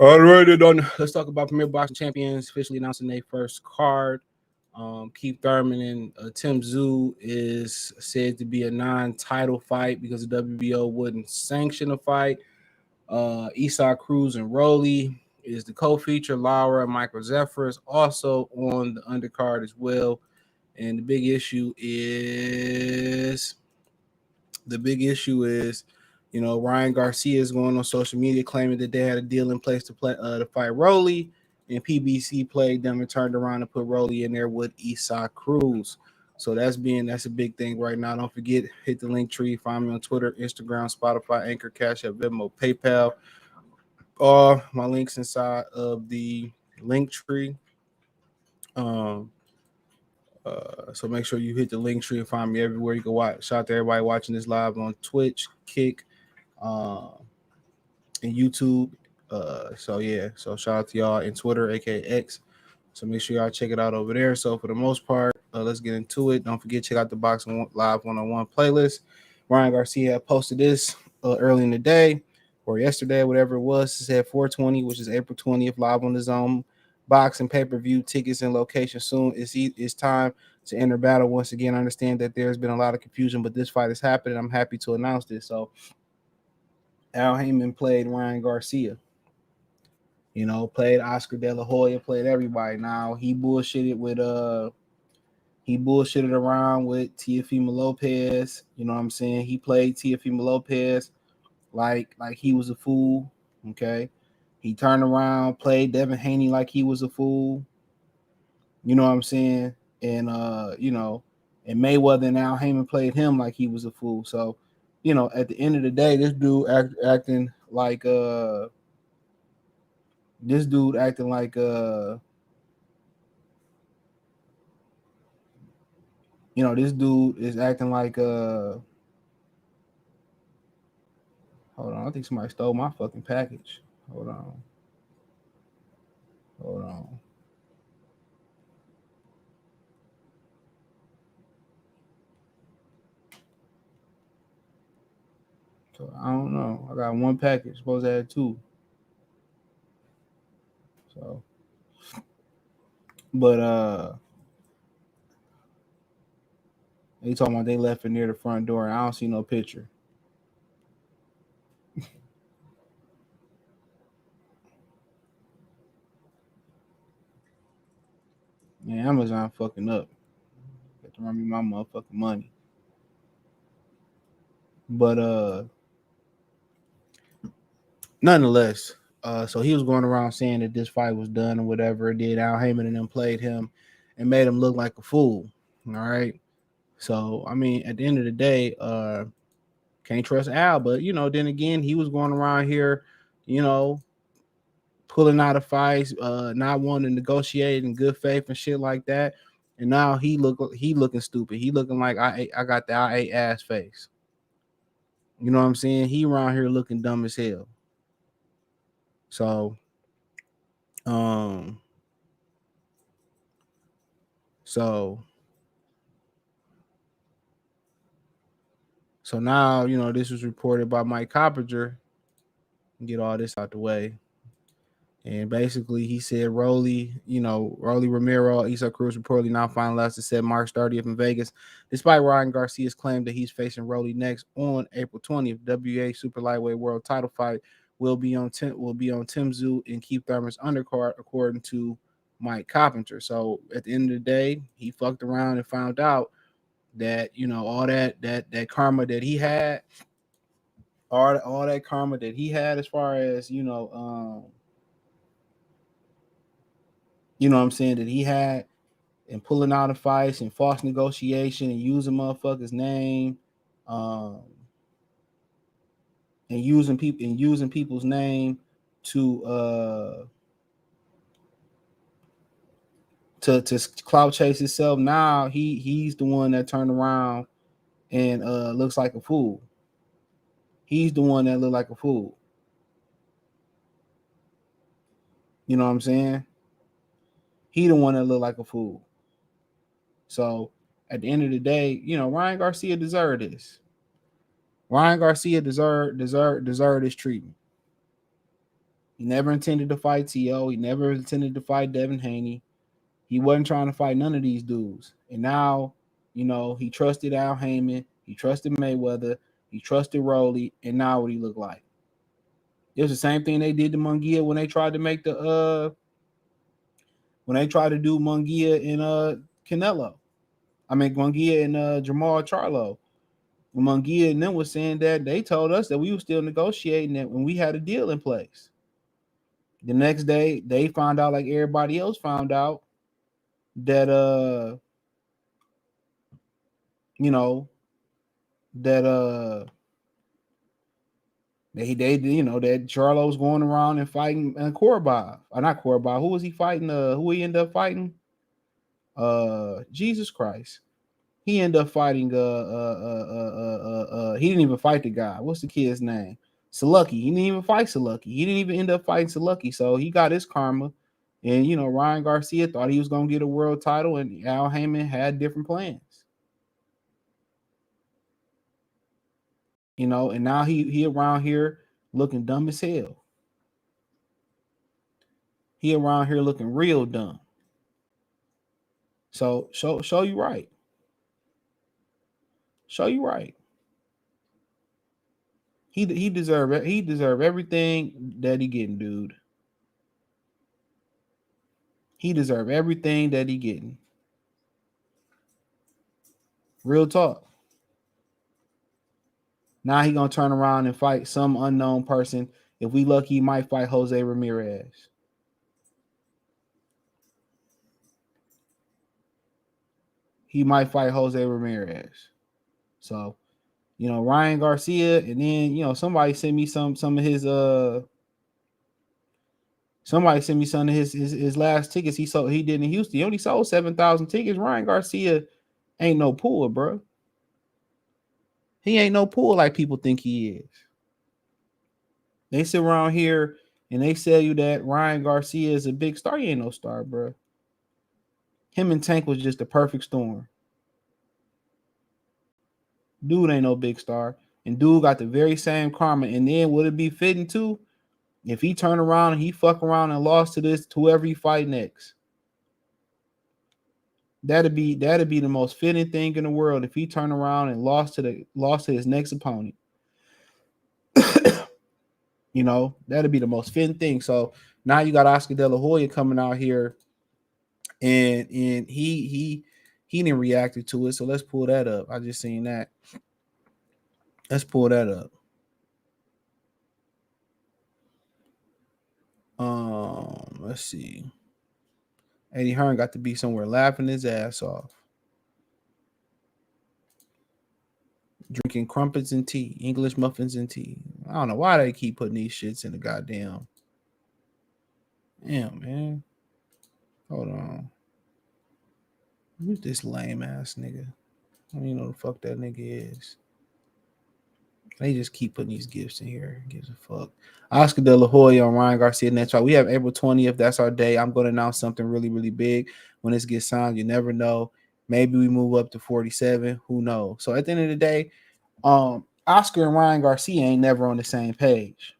All right, then let's talk about Premier Boxing Champions officially announcing their first card. Keith Thurman and Tszyu is said to be a non-title fight because the WBO wouldn't sanction a fight. Cruz and Rolly is the co-feature. Laura and Michael Zephyr is also on the undercard as well. And the big issue is, Ryan Garcia is going on social media claiming that they had a deal in place to fight Rolly, and PBC played them and turned around and put Rolly in there with Cruz. So that's a big thing right now. Don't forget, hit the link tree. Find me on Twitter, Instagram, Spotify, Anchor, Cash App, Venmo, PayPal. All my links inside of the link tree. So make sure you hit the link tree and find me everywhere. You can watch. Shout out to everybody watching this live on Twitch, Kick, and YouTube. So shout out to y'all in Twitter, aka X. So make sure y'all check it out over there. So for the most part, let's get into it. Don't forget, check out the Boxing Live 101 playlist. Ryan Garcia posted this early in the day or yesterday, whatever it was. It said 420, which is April 20th, live on the Zone. Boxing pay-per-view tickets and location soon. It's time to enter battle once again. I understand that there's been a lot of confusion, but this fight is happening. I'm happy to announce this. So Al Heyman played Ryan Garcia. Played Oscar De La Hoya, played everybody. Now he bullshitted around with Teofimo Lopez. You know what I'm saying? He played Teofimo Lopez like he was a fool. Okay. He turned around, played Devin Haney like he was a fool. You know what I'm saying? And and Mayweather and Al Heyman played him like he was a fool. So, at the end of the day, this dude acting like this dude is acting like hold on, I think somebody stole my fucking package. Hold on. So I don't know. I got one package, supposed to have two. So, but they talking about they left it near the front door, and I don't see no picture. Man, Amazon fucking up. Got to run me my motherfucking money. But nonetheless, so he was going around saying that this fight was done or whatever it did. Al Heyman and them played him and made him look like a fool. All right. So I mean, at the end of the day, can't trust Al, but then again, he was going around here, pulling out of fights, not wanting to negotiate in good faith and shit like that. And now he looking stupid. He looking like I got the I ate ass face. You know what I'm saying? He around here looking dumb as hell. So, so now this was reported by Mike Coppinger. Get all this out the way. And basically, he said Rolly Romero, Cruz reportedly now finalized to set March 30th in Vegas, despite Ryan Garcia's claim that he's facing Rolly next on April 20th. WA Super Lightweight World Title fight will be on Tszyu and Keith Thurman's undercard, according to Mike Coppinger. So at the end of the day, he fucked around and found out that all that karma that he had, all that karma that he had, as far as you know what I'm saying, that he had and pulling out of fights and false negotiation and using motherfuckers' name, and using people's name to clout chase himself. Now he's the one that turned around and looks like a fool. He's the one that looked like a fool. You know what I'm saying? He the one that looked like a fool. So at the end of the day, Ryan Garcia deserved this. Ryan Garcia deserved this treatment. He never intended to fight Tszyu. He never intended to fight Devin Haney. He wasn't trying to fight none of these dudes. And now, he trusted Al Heyman. He trusted Mayweather. He trusted Rolly. And now what he look like? It was the same thing they did to Munguia when they tried to make when they tried to do Munguia and Canelo. I mean Munguia and Jamal Charlo. When Munguia and them was saying that, they told us that we were still negotiating it when we had a deal in place. The next day, they found out, like everybody else found out, that that that Charlo's going around and fighting Korobov. Not Korobov. Who was he fighting? Who he ended up fighting? Jesus Christ. He ended up fighting he didn't even fight the guy. What's the kid's name? Saluki. He didn't even fight Saluki. He didn't even end up fighting Saluki. So he got his karma. And Ryan Garcia thought he was gonna get a world title, and Al Heyman had different plans. And now he around here looking dumb as hell. He around here looking real dumb. So show you right. Show you right. He deserve it. He deserve everything that he getting, dude. He deserve everything that he getting. Real talk. Now he gonna turn around and fight some unknown person. If we lucky, he might fight Jose Ramirez. He might fight Jose Ramirez. So, Ryan Garcia, and then somebody sent me some of his somebody sent me some of his last tickets he did in Houston. He only sold 7,000 tickets. Ryan Garcia ain't no pool, bro. He ain't no pool like people think he is. They sit around here and they tell you that Ryan Garcia is a big star. He ain't no star, bro. Him and Tank was just a perfect storm. Dude ain't no big star. And dude got the very same karma. And then would it be fitting too if he turned around and he fuck around and lost to whoever he fight next? That'd be the most fitting thing in the world if he turned around and lost to his next opponent. That'd be the most fitting thing. So now you got Oscar De La Hoya coming out here, and he didn't react to it. So let's pull that up. I just seen that. Let's pull that up. Let's see. Eddie Hearn got to be somewhere laughing his ass off, drinking crumpets and tea, English muffins and tea. I don't know why they keep putting these shits in the goddamn. Damn, man. Hold on. Who's this lame ass nigga? I don't even know the fuck that nigga is. They just keep putting these gifts in here. Gives a fuck. Oscar De La Hoya on Ryan Garcia next fight. We have April 20th. That's our day. I'm going to announce something really, really big when this gets signed. You never know. Maybe we move up to 47. Who knows? So at the end of the day, Oscar and Ryan Garcia ain't never on the same page.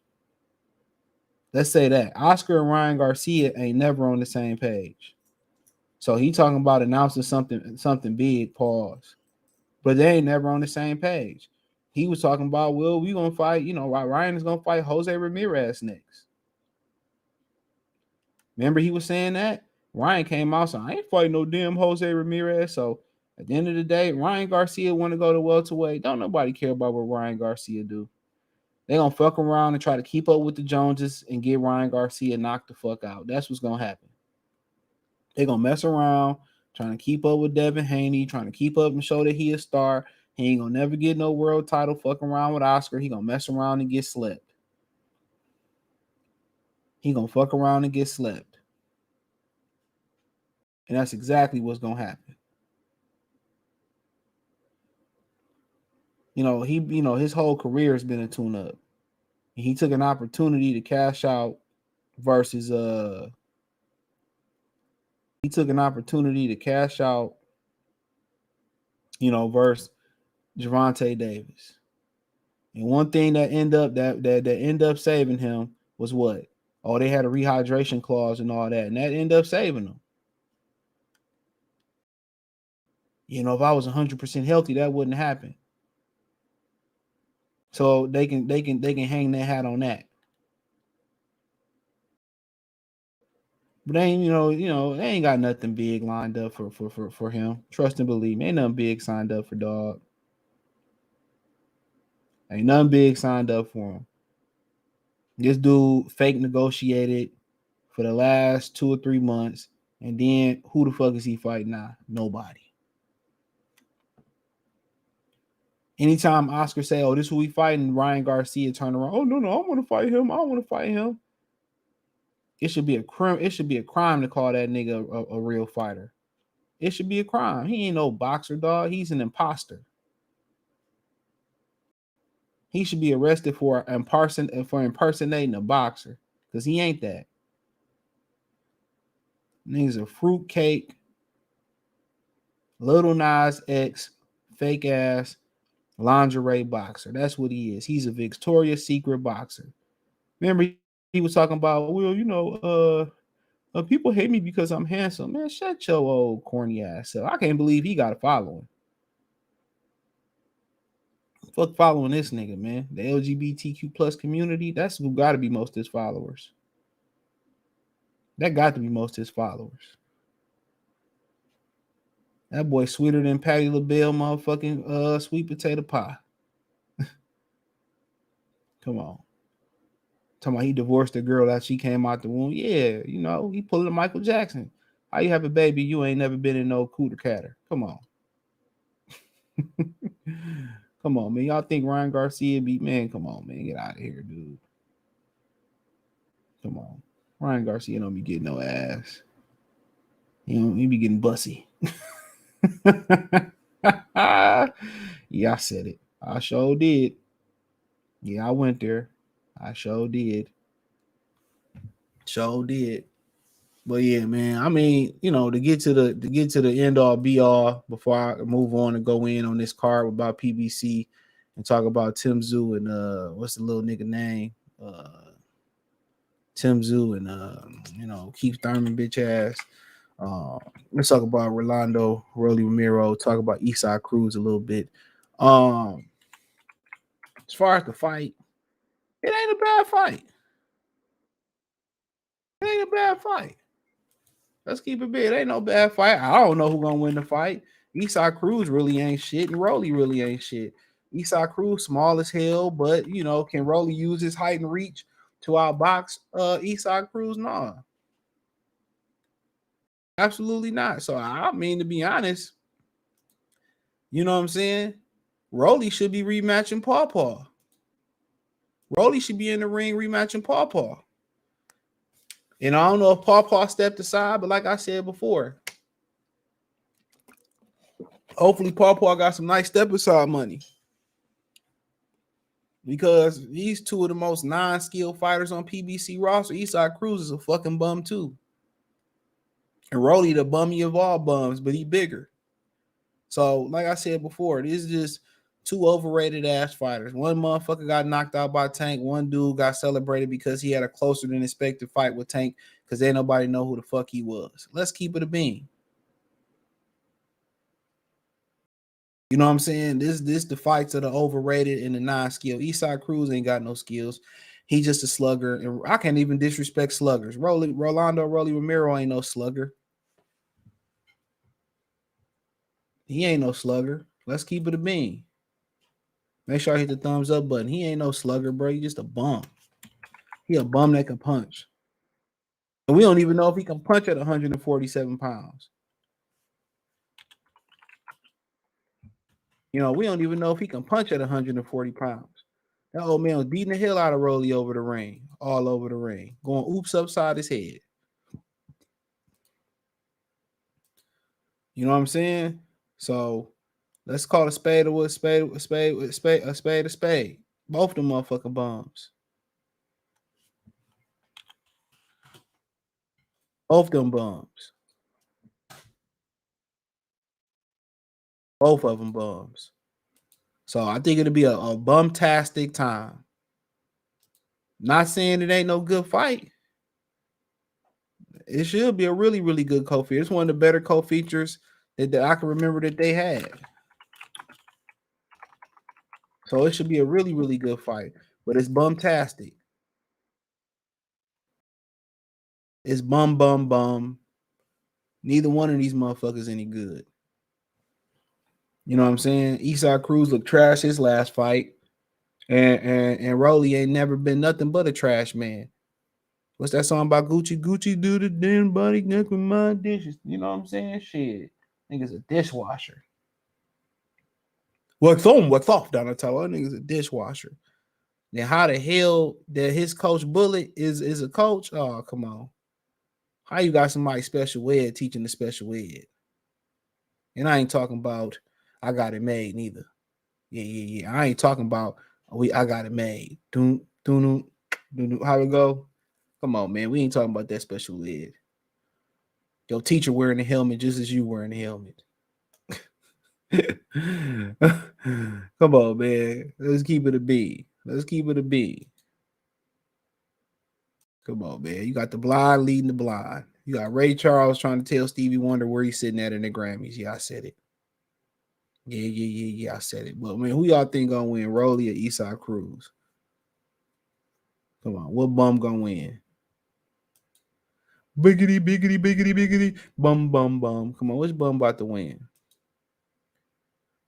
Let's say that. Oscar and Ryan Garcia ain't never on the same page. So he talking about announcing something big, pause. But they ain't never on the same page. He was talking about, well, we gonna fight, Ryan is gonna fight Jose Ramirez next. Remember he was saying that? Ryan came out, so I ain't fighting no damn Jose Ramirez. So at the end of the day, Ryan Garcia want to go to welterweight. Don't nobody care about what Ryan Garcia do. They gonna fuck around and try to keep up with the Joneses and get Ryan Garcia knocked the fuck out. That's what's gonna happen. They gonna mess around, trying to keep up with Devin Haney, trying to keep up and show that he a star. He ain't gonna never get no world title fucking around with Oscar. He gonna mess around and get slept. He gonna fuck around and get slept. And that's exactly what's gonna happen. His whole career has been a tune-up. He took an opportunity to cash out versus versus Gervonta Davis. And one thing that end up saving him was what? Oh, they had a rehydration clause and all that, and that ended up saving them. You know, if I was 100% healthy, that wouldn't happen. So they can hang their hat on that. But they ain't, they ain't got nothing big lined up for him. Trust and believe me, ain't nothing big signed up for dog. Ain't nothing big signed up for him. This dude fake negotiated for the last 2 or 3 months, and then who the fuck is he fighting now? Nobody. Anytime Oscar say, "Oh, this is who we fighting," Ryan Garcia turn around, "Oh no, I want to fight him. I want to fight him." It should be a crime. It should be a crime to call that nigga a real fighter. It should be a crime. He ain't no boxer, dog. He's an imposter. He should be arrested for impersonating a boxer, because he ain't that. Nigga's a fruitcake, Little Nas X, fake ass lingerie boxer. That's what he is. He's a Victoria's Secret boxer. Remember, he was talking about, well, people hate me because I'm handsome. Man, shut your old corny ass up. I can't believe he got a following. Fuck following this nigga, man. The LGBTQ plus community, that's who got to be most of his followers. That got to be most of his followers. That boy sweeter than Patti LaBelle motherfucking sweet potato pie. Come on. Talking about he divorced the girl that she came out the womb. Yeah, he pulling a Michael Jackson. How you have a baby? You ain't never been in no cooter catter. Come on. Come on, man. Y'all think Ryan Garcia man? Come on, man. Get out of here, dude. Come on. Ryan Garcia don't be getting no ass. He be getting bussy. Yeah, I said it. I sure did. Yeah, I went there. I sure did. Sure did. But yeah, man. I mean, to get to the end all be all before I move on and go in on this card about PBC and talk about Tszyu and what's the little nigga name? Tszyu and Keith Thurman bitch ass. Let's talk about Rolando Rolly Romero. Talk about Eastside Cruz a little bit. As far as the fight, it ain't a bad fight. It ain't a bad fight. Let's keep it big. It ain't no bad fight. I don't know who's gonna win the fight. Eastside Cruz really ain't shit, and Rolly really ain't shit. Eastside Cruz small as hell, but can Rolly use his height and reach to outbox Eastside Cruz? Nah. Absolutely not. So I mean, to be honest, you know what I'm saying? Rolly should be rematching Paw Paw. Rolly should be in the ring rematching Paw Paw. And I don't know if Paw Paw stepped aside, but like I said before, hopefully Paw Paw got some nice step aside money. Because these two of the most non-skilled fighters on PBC roster, Eastside Cruz is a fucking bum too. And Rolly the bummy of all bums, but he bigger. So, like I said before, this is just two overrated ass fighters. One motherfucker got knocked out by Tank. One dude got celebrated because he had a closer than expected fight with Tank because ain't nobody know who the fuck he was. Let's keep it a bean. You know what I'm saying? This the fights of the overrated and the non-skilled. Eastside Cruz ain't got no skills. He just a slugger. And I can't even disrespect sluggers. Rolando Rolly Romero ain't no slugger. He ain't no slugger. Let's keep it a bean. Make sure I hit the thumbs up button. He ain't no slugger, bro. He just a bum. He a bum that can punch. And we don't even know if he can punch at 147 pounds. We don't even know if he can punch at 140 pounds. That old man was beating the hell out of Rolly over the ring, all over the ring, going oops upside his head. You know what I'm saying? So let's call a spade a spade. Both of them motherfucking bums. Both them bums. Both of them bums. So I think it'll be a bum-tastic time. Not saying it ain't no good fight. It should be a really, really good co-feature. It's one of the better co-features that I can remember that they had. So it should be a really, really good fight. But it's bumtastic. It's bum. Neither one of these motherfuckers any good. You know what I'm saying? Eastside Cruz looked trash his last fight. And Rolly ain't never been nothing but a trash man. What's that song about Gucci? Gucci do the damn body neck with my dishes. You know what I'm saying? Shit. Nigga's a dishwasher. What's on? What's off, Donatello? That nigga's a dishwasher. Then how the hell that his coach Bullet is a coach? Oh, come on. How you got somebody special ed teaching the special ed? And I ain't talking about I got it made neither. Yeah. I ain't talking about I got it made. How it go? Come on, man. We ain't talking about that special ed. Your teacher wearing a helmet just as you wearing a helmet. Come on, man. Let's keep it a B. Come on, man. You got the blind leading the blind. You got Ray Charles trying to tell Stevie Wonder where he's sitting at in the Grammys. Yeah, I said it. Yeah, I said it. But, man, who y'all think gonna win, Rolly or Eastside Cruz? Come on. What bum gonna win? Biggity. Bum. Come on, which bum about to win?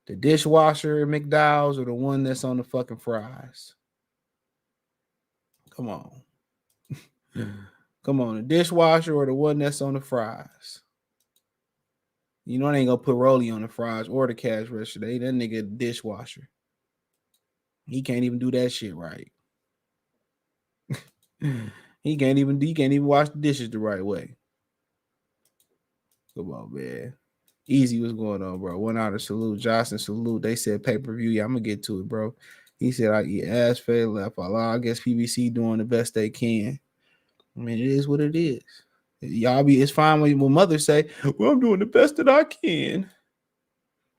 The dishwasher at McDowell's or the one that's on the fucking fries? Come on. Come on, the dishwasher or the one that's on the fries? You know, they ain't gonna put Rolly on the fries or the cash register. That nigga a dishwasher. He can't even do that shit right. He can't even wash the dishes the right way. Come on, man. Easy, what's going on, bro? 1 hour salute. Johnson salute. They said pay-per-view. Yeah, I'm gonna get to it, bro. He said I eat ass fade left. I guess PBC doing the best they can. I mean, it is what it is. Y'all it's fine when mothers say, well, I'm doing the best that I can.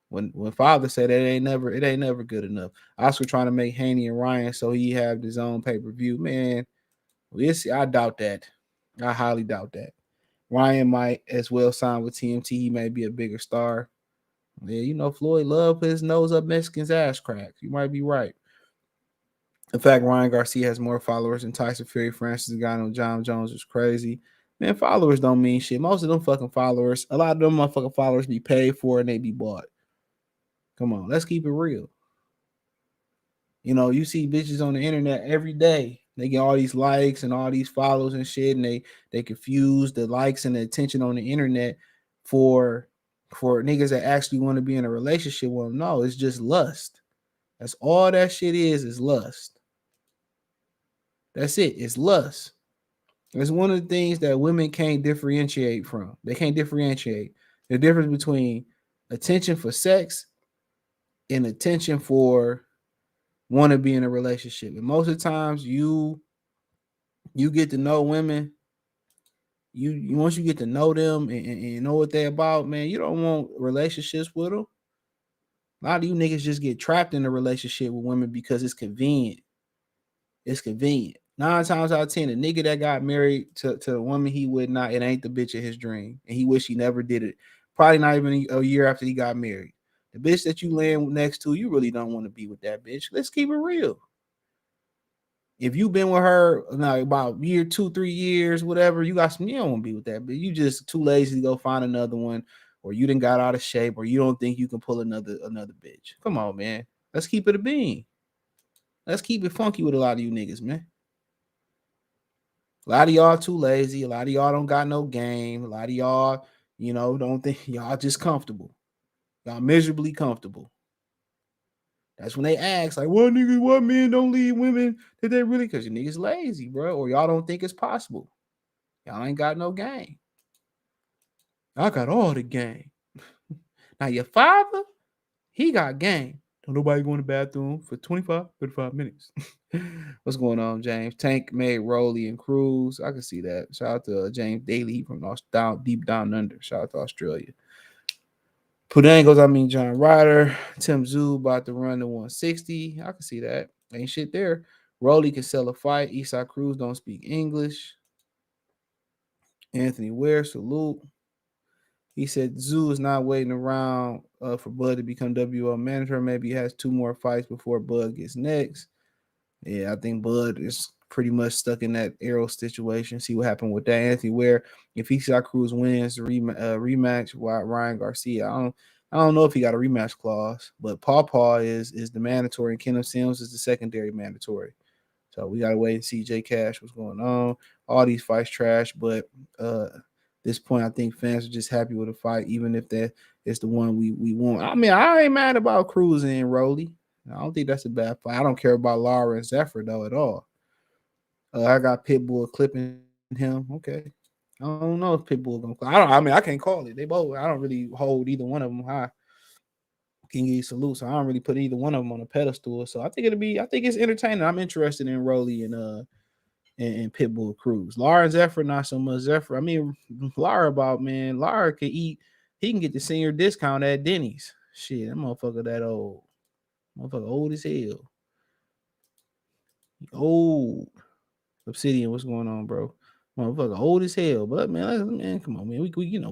When father said it ain't never good enough. Oscar trying to make Haney and Ryan so he have his own pay-per-view. Man, I doubt that. I highly doubt that. Ryan might as well sign with TMT. He may be a bigger star. Yeah, you know, Floyd love put his nose up Mexicans' ass cracks. You might be right. In fact, Ryan Garcia has more followers than Tyson Fury, Francis Ngannou, John Jones is crazy. Man, followers don't mean shit. Most of them fucking followers, a lot of them motherfucking followers be paid for and they be bought. Come on, let's keep it real. You know, you see bitches on the internet every day. They get all these likes and all these follows and shit, and they confuse the likes and the attention on the internet for niggas that actually want to be in a relationship with them. No, it's just lust. That's all that shit is lust. That's it. It's lust. It's one of the things that women can't differentiate from. They can't differentiate the difference between attention for sex and attention for want to be in a relationship. And most of the times you get to know women, you once you get to know them and know what they're about, man, you don't want relationships with them. A lot of you niggas just get trapped in a relationship with women because it's convenient. It's convenient. 9 times out of 10, a nigga that got married to a woman he would not, it ain't the bitch of his dream. And he wish he never did it. Probably not even a year after he got married. The bitch that you land next to, you really don't want to be with that bitch. Let's keep it real. If you've been with her about year, 2-3 years, whatever, you don't want to be with that, but you just too lazy to go find another one, or you done got out of shape, or you don't think you can pull another bitch. Come on, man. Let's keep it a bean. Let's keep it funky with a lot of you niggas, man. A lot of y'all too lazy. A lot of y'all don't got no game. A lot of y'all, don't think y'all just comfortable. Y'all miserably comfortable. That's when they ask, like, what men don't leave women? Did they really? Because you niggas lazy, bro. Or y'all don't think it's possible. Y'all ain't got no game. I got all the game. Now, your father, he got game. Don't nobody go in the bathroom for 35 minutes. What's going on, James? Tank made Rolly and Cruz. I can see that. Shout out to James Daly from deep down under. Shout out to Australia. Pudangos, John Ryder. Tim Tszyu about to run to 160. I can see that. Ain't shit there. Rolly can sell a fight. Eastside Cruz don't speak English. Anthony Ware, salute. He said Tszyu is not waiting around for Bud to become WO manager. Maybe he has 2 more fights before Bud gets next. Yeah, I think Bud is pretty much stuck in that arrow situation. See what happened with that. Anthony Ware, if he saw Cruz wins the rematch with Ryan Garcia, I don't know if he got a rematch clause, but Paw is the mandatory and Kenneth Sims is the secondary mandatory. So we gotta wait and see J Cash what's going on. All these fights trash, but this point I think fans are just happy with the fight, even if that is the one we want. I mean, I ain't mad about Cruz and Rolly. I don't think that's a bad fight. I don't care about Lara and Zephyr though at all. I got Pitbull clipping him. Okay. I don't know if Pitbull gonna. I mean, I can't call it. They both. I don't really hold either one of them high. Can give you salute, so I don't really put either one of them on a pedestal. So I think it'll be. I think it's entertaining. I'm interested in Rolly and Pitbull Cruz. Lara and Zephyr, not so much Zephyr. I mean, Lara can eat. He can get the senior discount at Denny's. Shit, that motherfucker that old. Motherfucker old as hell. Old. Obsidian, what's going on, bro? Motherfucker old as hell. But man, come on, man. We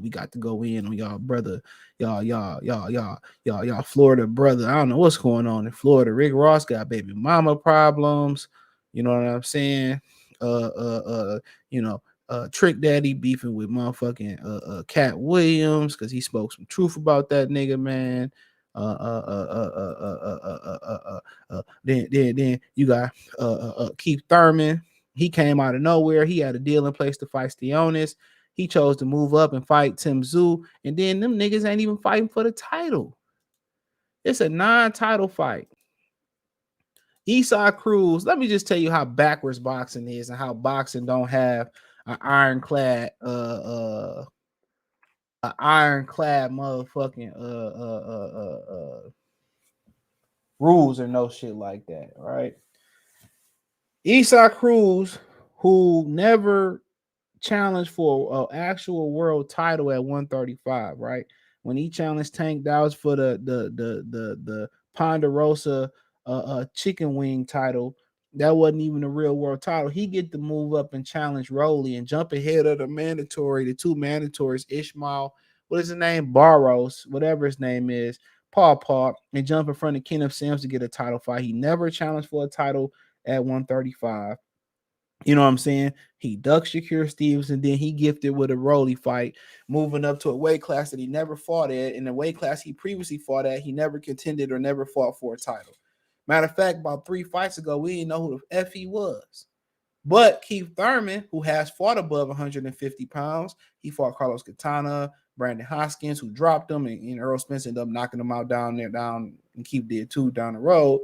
got to go in on y'all brother. Y'all Florida brother. I don't know what's going on in Florida. Rick Ross got baby mama problems. You know what I'm saying? Trick Daddy beefing with motherfucking Cat Williams because he spoke some truth about that nigga, man. Then you got Keith Thurman. He came out of nowhere. He had a deal in place to fight Sionis. He chose to move up and fight Tszyu, and then them niggas ain't even fighting for the title. It's a non-title fight. Esau Cruz, let me just tell you how backwards boxing is and how boxing don't have an ironclad motherfucking rules or no shit like that, right? Esau Cruz, who never challenged for an actual world title at 135, right? When he challenged Tank, that was for the Ponderosa chicken wing title. That wasn't even a real world title. He get to move up and challenge Rolly and jump ahead of the two mandatories, Ishmael, what is his name? Barros, whatever his name is, Paw, and jump in front of Kenneth Sims to get a title fight. He never challenged for a title at 135. You know what I'm saying? He ducked Shakur Stevens, and then he gifted with a Rolly fight, moving up to a weight class that he never fought at. In the weight class he previously fought at, he never contended or never fought for a title. Matter of fact, about 3 fights ago, we didn't know who the F he was. But Keith Thurman, who has fought above 150 pounds, he fought Carlos Katana, Brandon Hoskins, who dropped him, and Earl Spence ended up knocking him out down, and Keith did too down the road.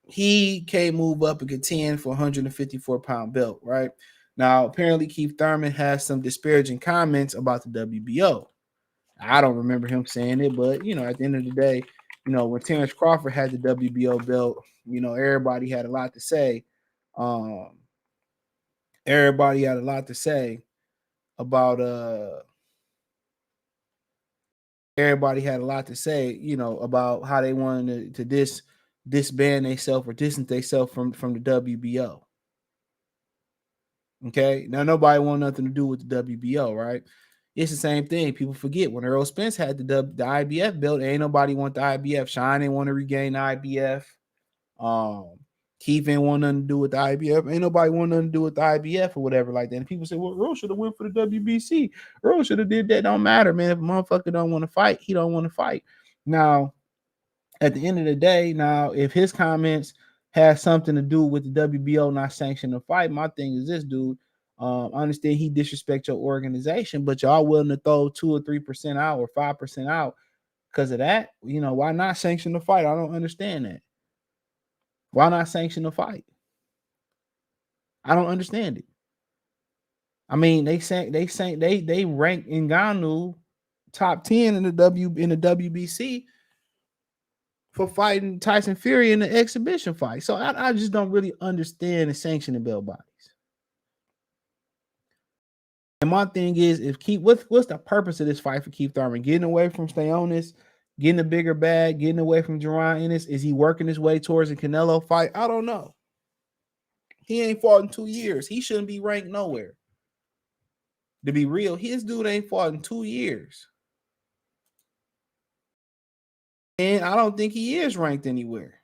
He can't move up and contend for 154-pound belt, right? Now, apparently Keith Thurman has some disparaging comments about the WBO. I don't remember him saying it, but, at the end of the day, when Terrence Crawford had the WBO belt, everybody had a lot to say. Everybody had a lot to say about about how they wanted to disband themselves or distance themselves from the WBO. Okay, now nobody want nothing to do with the WBO, right? It's the same thing. People forget when Earl Spence had the IBF belt, ain't nobody want the IBF. Sean didn't want to regain the IBF. Keith ain't want nothing to do with the IBF. Ain't nobody want nothing to do with the IBF or whatever like that. And people say, well, Earl should have went for the WBC. Earl should have did that. Don't matter, man. If a motherfucker don't want to fight, he don't want to fight. Now, at the end of the day, if his comments has something to do with the WBO not sanctioning the fight, my thing is this, dude. I understand he disrespect your organization, but y'all willing to throw 2 or 3% out or 5% out because of that? Why not sanction the fight? I don't understand that. Why not sanction the fight? I don't understand it. I mean, they rank Ngannou top 10 in the WBC for fighting Tyson Fury in the exhibition fight. So I just don't really understand the sanctioning belt bodies. And my thing is, what's the purpose of this fight for Keith Thurman? Getting away from Sionis, getting a bigger bag, getting away from Jerron Ennis? Is he working his way towards a Canelo fight? I don't know. He ain't fought in 2 years. He shouldn't be ranked nowhere. To be real, his dude ain't fought in 2 years. And I don't think he is ranked anywhere.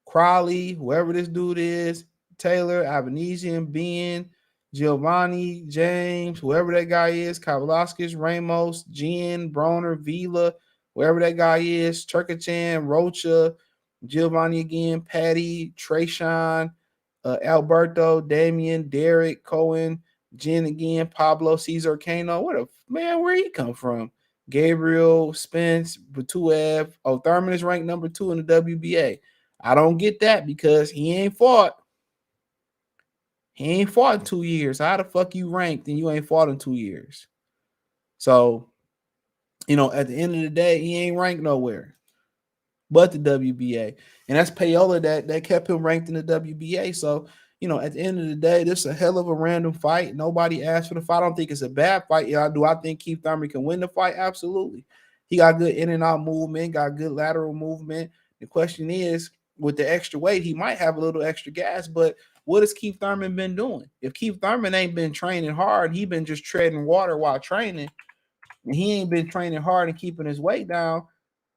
Crowley, whoever this dude is, Taylor, Avanesian, Ben, Giovanni, James, whoever that guy is, Kavalaskis, Ramos, Jen, Broner, Vila, whoever that guy is, Turkachan, Rocha, Giovanni again, Patty, Trayshawn, Alberto, Damian, Derek, Cohen, Jen again, Pablo, Cesar Cano. What a man, where he come from? Gabriel, Spence, Batuev. Oh, Thurman is ranked number 2 in the WBA. I don't get that because he ain't fought. He ain't fought in 2 years. How the fuck you ranked and you ain't fought in 2 years? So, at the end of the day, he ain't ranked nowhere but the WBA. And that's Payola that kept him ranked in the WBA. So, at the end of the day, this is a hell of a random fight. Nobody asked for the fight. I don't think it's a bad fight. Do I think Keith Thurman can win the fight? Absolutely. He got good in and out movement, got good lateral movement. The question is, with the extra weight, he might have a little extra gas, but what has Keith Thurman been doing? If Keith Thurman ain't been training hard, he been just treading water while training, and he ain't been training hard and keeping his weight down,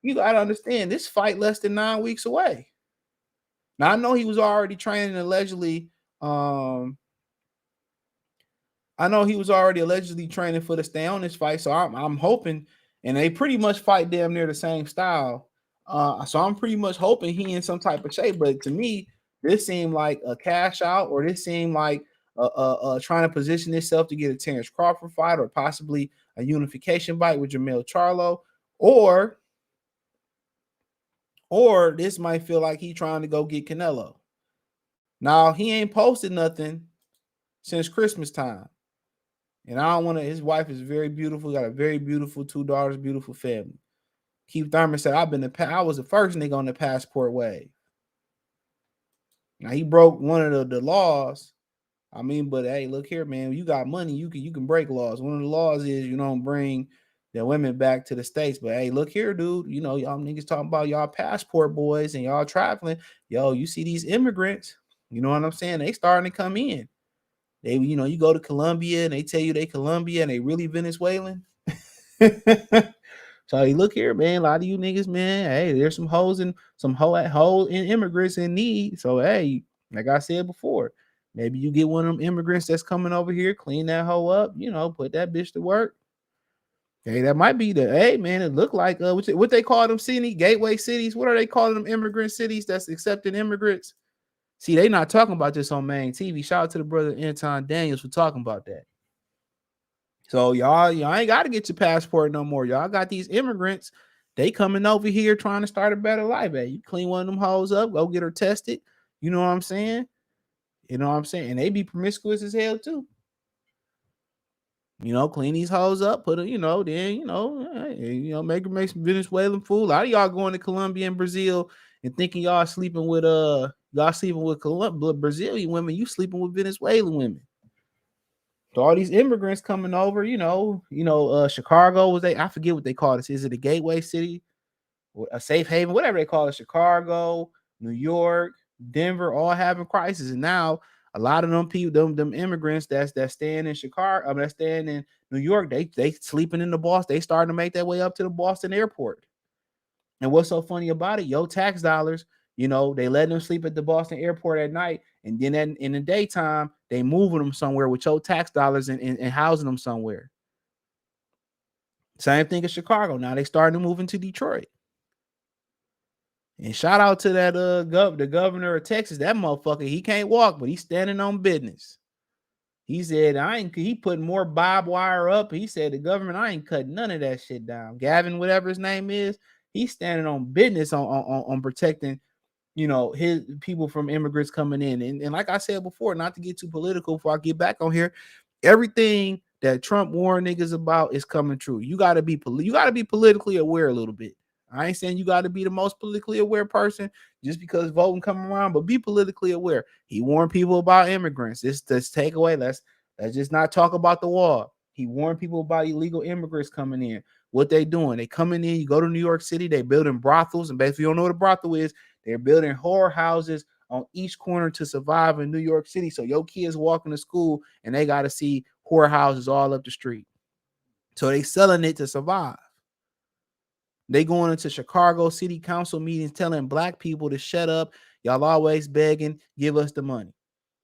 you got to understand this fight less than 9 weeks away. Now, I know he was already training allegedly. I know he was already allegedly training for the stay on this fight, so I'm hoping, and they pretty much fight damn near the same style. So I'm pretty much hoping he in some type of shape. But to me, this seemed like a cash out, or this seemed like trying to position itself to get a Terrence Crawford fight, or possibly a unification fight with Jermell Charlo, or this might feel like he trying to go get Canelo. Now, he ain't posted nothing since Christmas time. And I don't want to, his wife is very beautiful, got a very beautiful 2 daughters, beautiful family. Keith Thurman said, I was the first nigga on the passport wave. Now, he broke one of the laws. I mean, but hey, look here, man, you got money, you can break laws. One of the laws is you don't bring the women back to the States. But hey, look here, dude, y'all niggas talking about y'all passport boys and y'all traveling. Yo, you see these immigrants, you know what I'm saying? They starting to come in. They, you go to Colombia and they tell you they Colombian and they really Venezuelan. So hey, look here, man. A lot of you niggas, man. Hey, there's some hoes and some hoe in immigrants in need. So hey, like I said before, maybe you get one of them immigrants that's coming over here, clean that hoe up, put that bitch to work. Hey, that might be hey man, it looked like what they call them gateway cities. What are they calling them immigrant cities that's accepting immigrants? See, they not talking about this on main TV. Shout out to the brother Anton Daniels for talking about that. So y'all ain't got to get your passport no more. Y'all got these immigrants. They coming over here trying to start a better life. Hey, you clean one of them hoes up, go get her tested. You know what I'm saying? And they be promiscuous as hell too. Clean these hoes up, put her, then, make some Venezuelan food. A lot of y'all going to Colombia and Brazil and thinking y'all sleeping with Brazilian women, you sleeping with Venezuelan women. So all these immigrants coming over, Chicago I forget what they call this. Is it a gateway city or a safe haven, whatever they call it? Chicago, New York, Denver, all having crisis. And now a lot of them people, them immigrants that's staying in Chicago, that's staying in New York, they sleeping in the Boston. They starting to make their way up to the Boston airport. And what's so funny about it? Your tax dollars, they let them sleep at the Boston airport at night, and then in the daytime, they moving them somewhere with your tax dollars and housing them somewhere. Same thing in Chicago. Now they starting to move into Detroit. And shout out to that the governor of Texas. That motherfucker, he can't walk, but he's standing on business. He said, he putting more barbed wire up. He said, the government, I ain't cutting none of that shit down. Gavin, whatever his name is, he's standing on business on protecting, his people from immigrants coming in. And like I said before, not to get too political before I get back on here, everything that Trump warned niggas about is coming true. You got to be politically aware a little bit. I ain't saying you got to be the most politically aware person just because voting come around, but be politically aware. He warned people about immigrants. This takeaway. Let's just not talk about the wall. He warned people about illegal immigrants coming in. What they doing? They coming in. You go to New York City. They building brothels, and basically, you don't know what a brothel is. They're building whore houses on each corner to survive in New York City. So your kids walking to school and they got to see whorehouses all up the street. So they selling it to survive. They going into Chicago city council meetings telling black people to shut up. Y'all always begging, give us the money.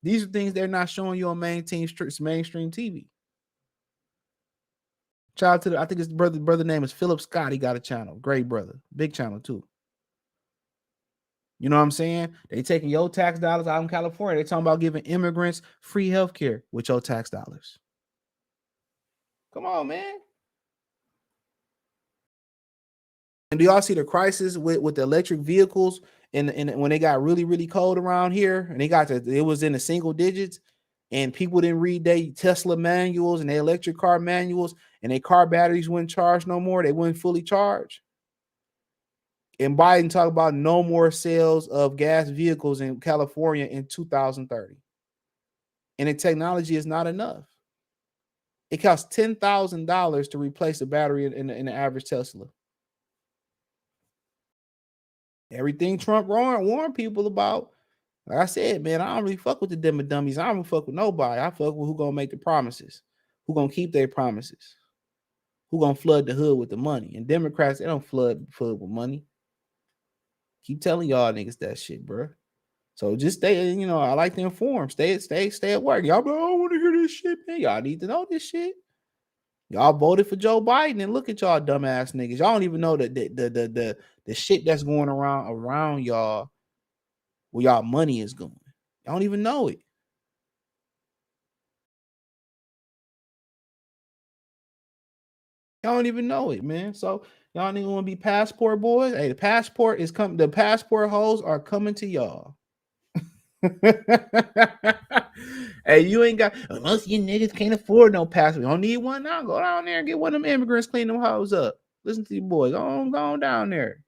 These are things they're not showing you on mainstream TV. Shout out to I think his brother name is Philip Scott. He got a channel. Great brother. Big channel too. You know what I'm saying? They taking your tax dollars out in California. They talking about giving immigrants free health care with your tax dollars. Come on, man. And do y'all see the crisis with the electric vehicles and when they got really, really cold around here and it was in the single digits and people didn't read their Tesla manuals and their electric car manuals and their car batteries wouldn't charge no more. They wouldn't fully charge. And Biden talked about no more sales of gas vehicles in California in 2030. And the technology is not enough. It costs $10,000 to replace the battery in the average Tesla. Everything Trump warned people about. Like I said, man, I don't really fuck with the dummies. I don't fuck with nobody. I fuck with who gonna make the promises, who gonna keep their promises, who gonna flood the hood with the money. And Democrats, they don't flood with money. Keep telling y'all niggas that shit, bro. So just stay, I like to inform. Stay at work. Y'all, bro, I don't want to hear this shit, man. Y'all need to know this shit. Y'all voted for Joe Biden and look at y'all dumbass niggas. Y'all don't even know the shit that's going around y'all where y'all money is going. Y'all don't even know it. Y'all don't even know it, man. So y'all niggas want to be passport boys. Hey, the passport is coming. The passport hoes are coming to y'all. Hey, you ain't got, most of you niggas can't afford no passport. You don't need one now. Go down there and get one of them immigrants, clean them hoes up. Listen to you boys. Go on down there.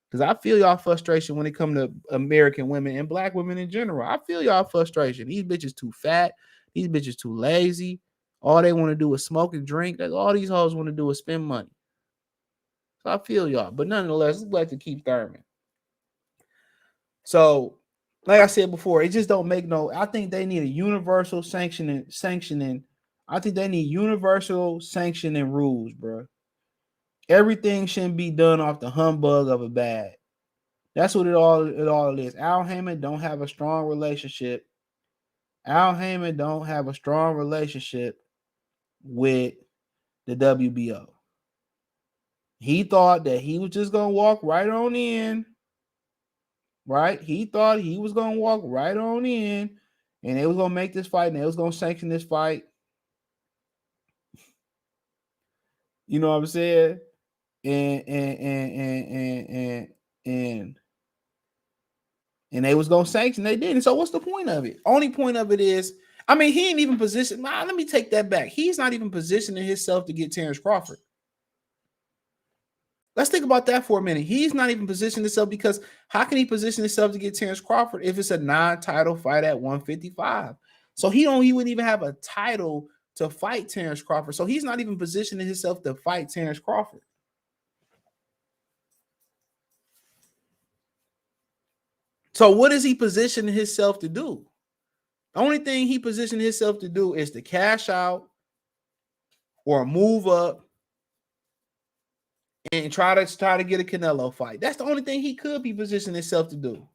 Because I feel y'all frustration when it comes to American women and black women in general. I feel y'all frustration. These bitches too fat. These bitches too lazy. All they want to do is smoke and drink. That's all these hoes want to do is spend money. So I feel y'all. But nonetheless, let's like to keep Thurman. So, like I said before, it just don't make no. I think they need a universal sanctioning. I think they need universal sanctioning rules, bro. Everything shouldn't be done off the humbug of a bag. That's what it all is. Al Heyman don't have a strong relationship. Al Heyman don't have a strong relationship with the WBO. He thought that he was just gonna walk right on in. Right? He thought he was gonna walk right on in, and they was gonna make this fight, and they was gonna sanction this fight. You know what I'm saying? And they was gonna sanction. They didn't. So what's the point of it? Only point of it is, I mean, he ain't even positioned. Let me take that back. He's not even positioning himself to get Terrence Crawford. Let's think about that for a minute. He's not even positioning himself because how can he position himself to get Terrence Crawford if it's a non-title fight at 155? So he wouldn't even have a title to fight Terrence Crawford. So he's not even positioning himself to fight Terrence Crawford. So what is he positioning himself to do? The only thing he positioned himself to do is to cash out or move up and try to get a Canelo fight. That's the only thing he could be positioning himself to do.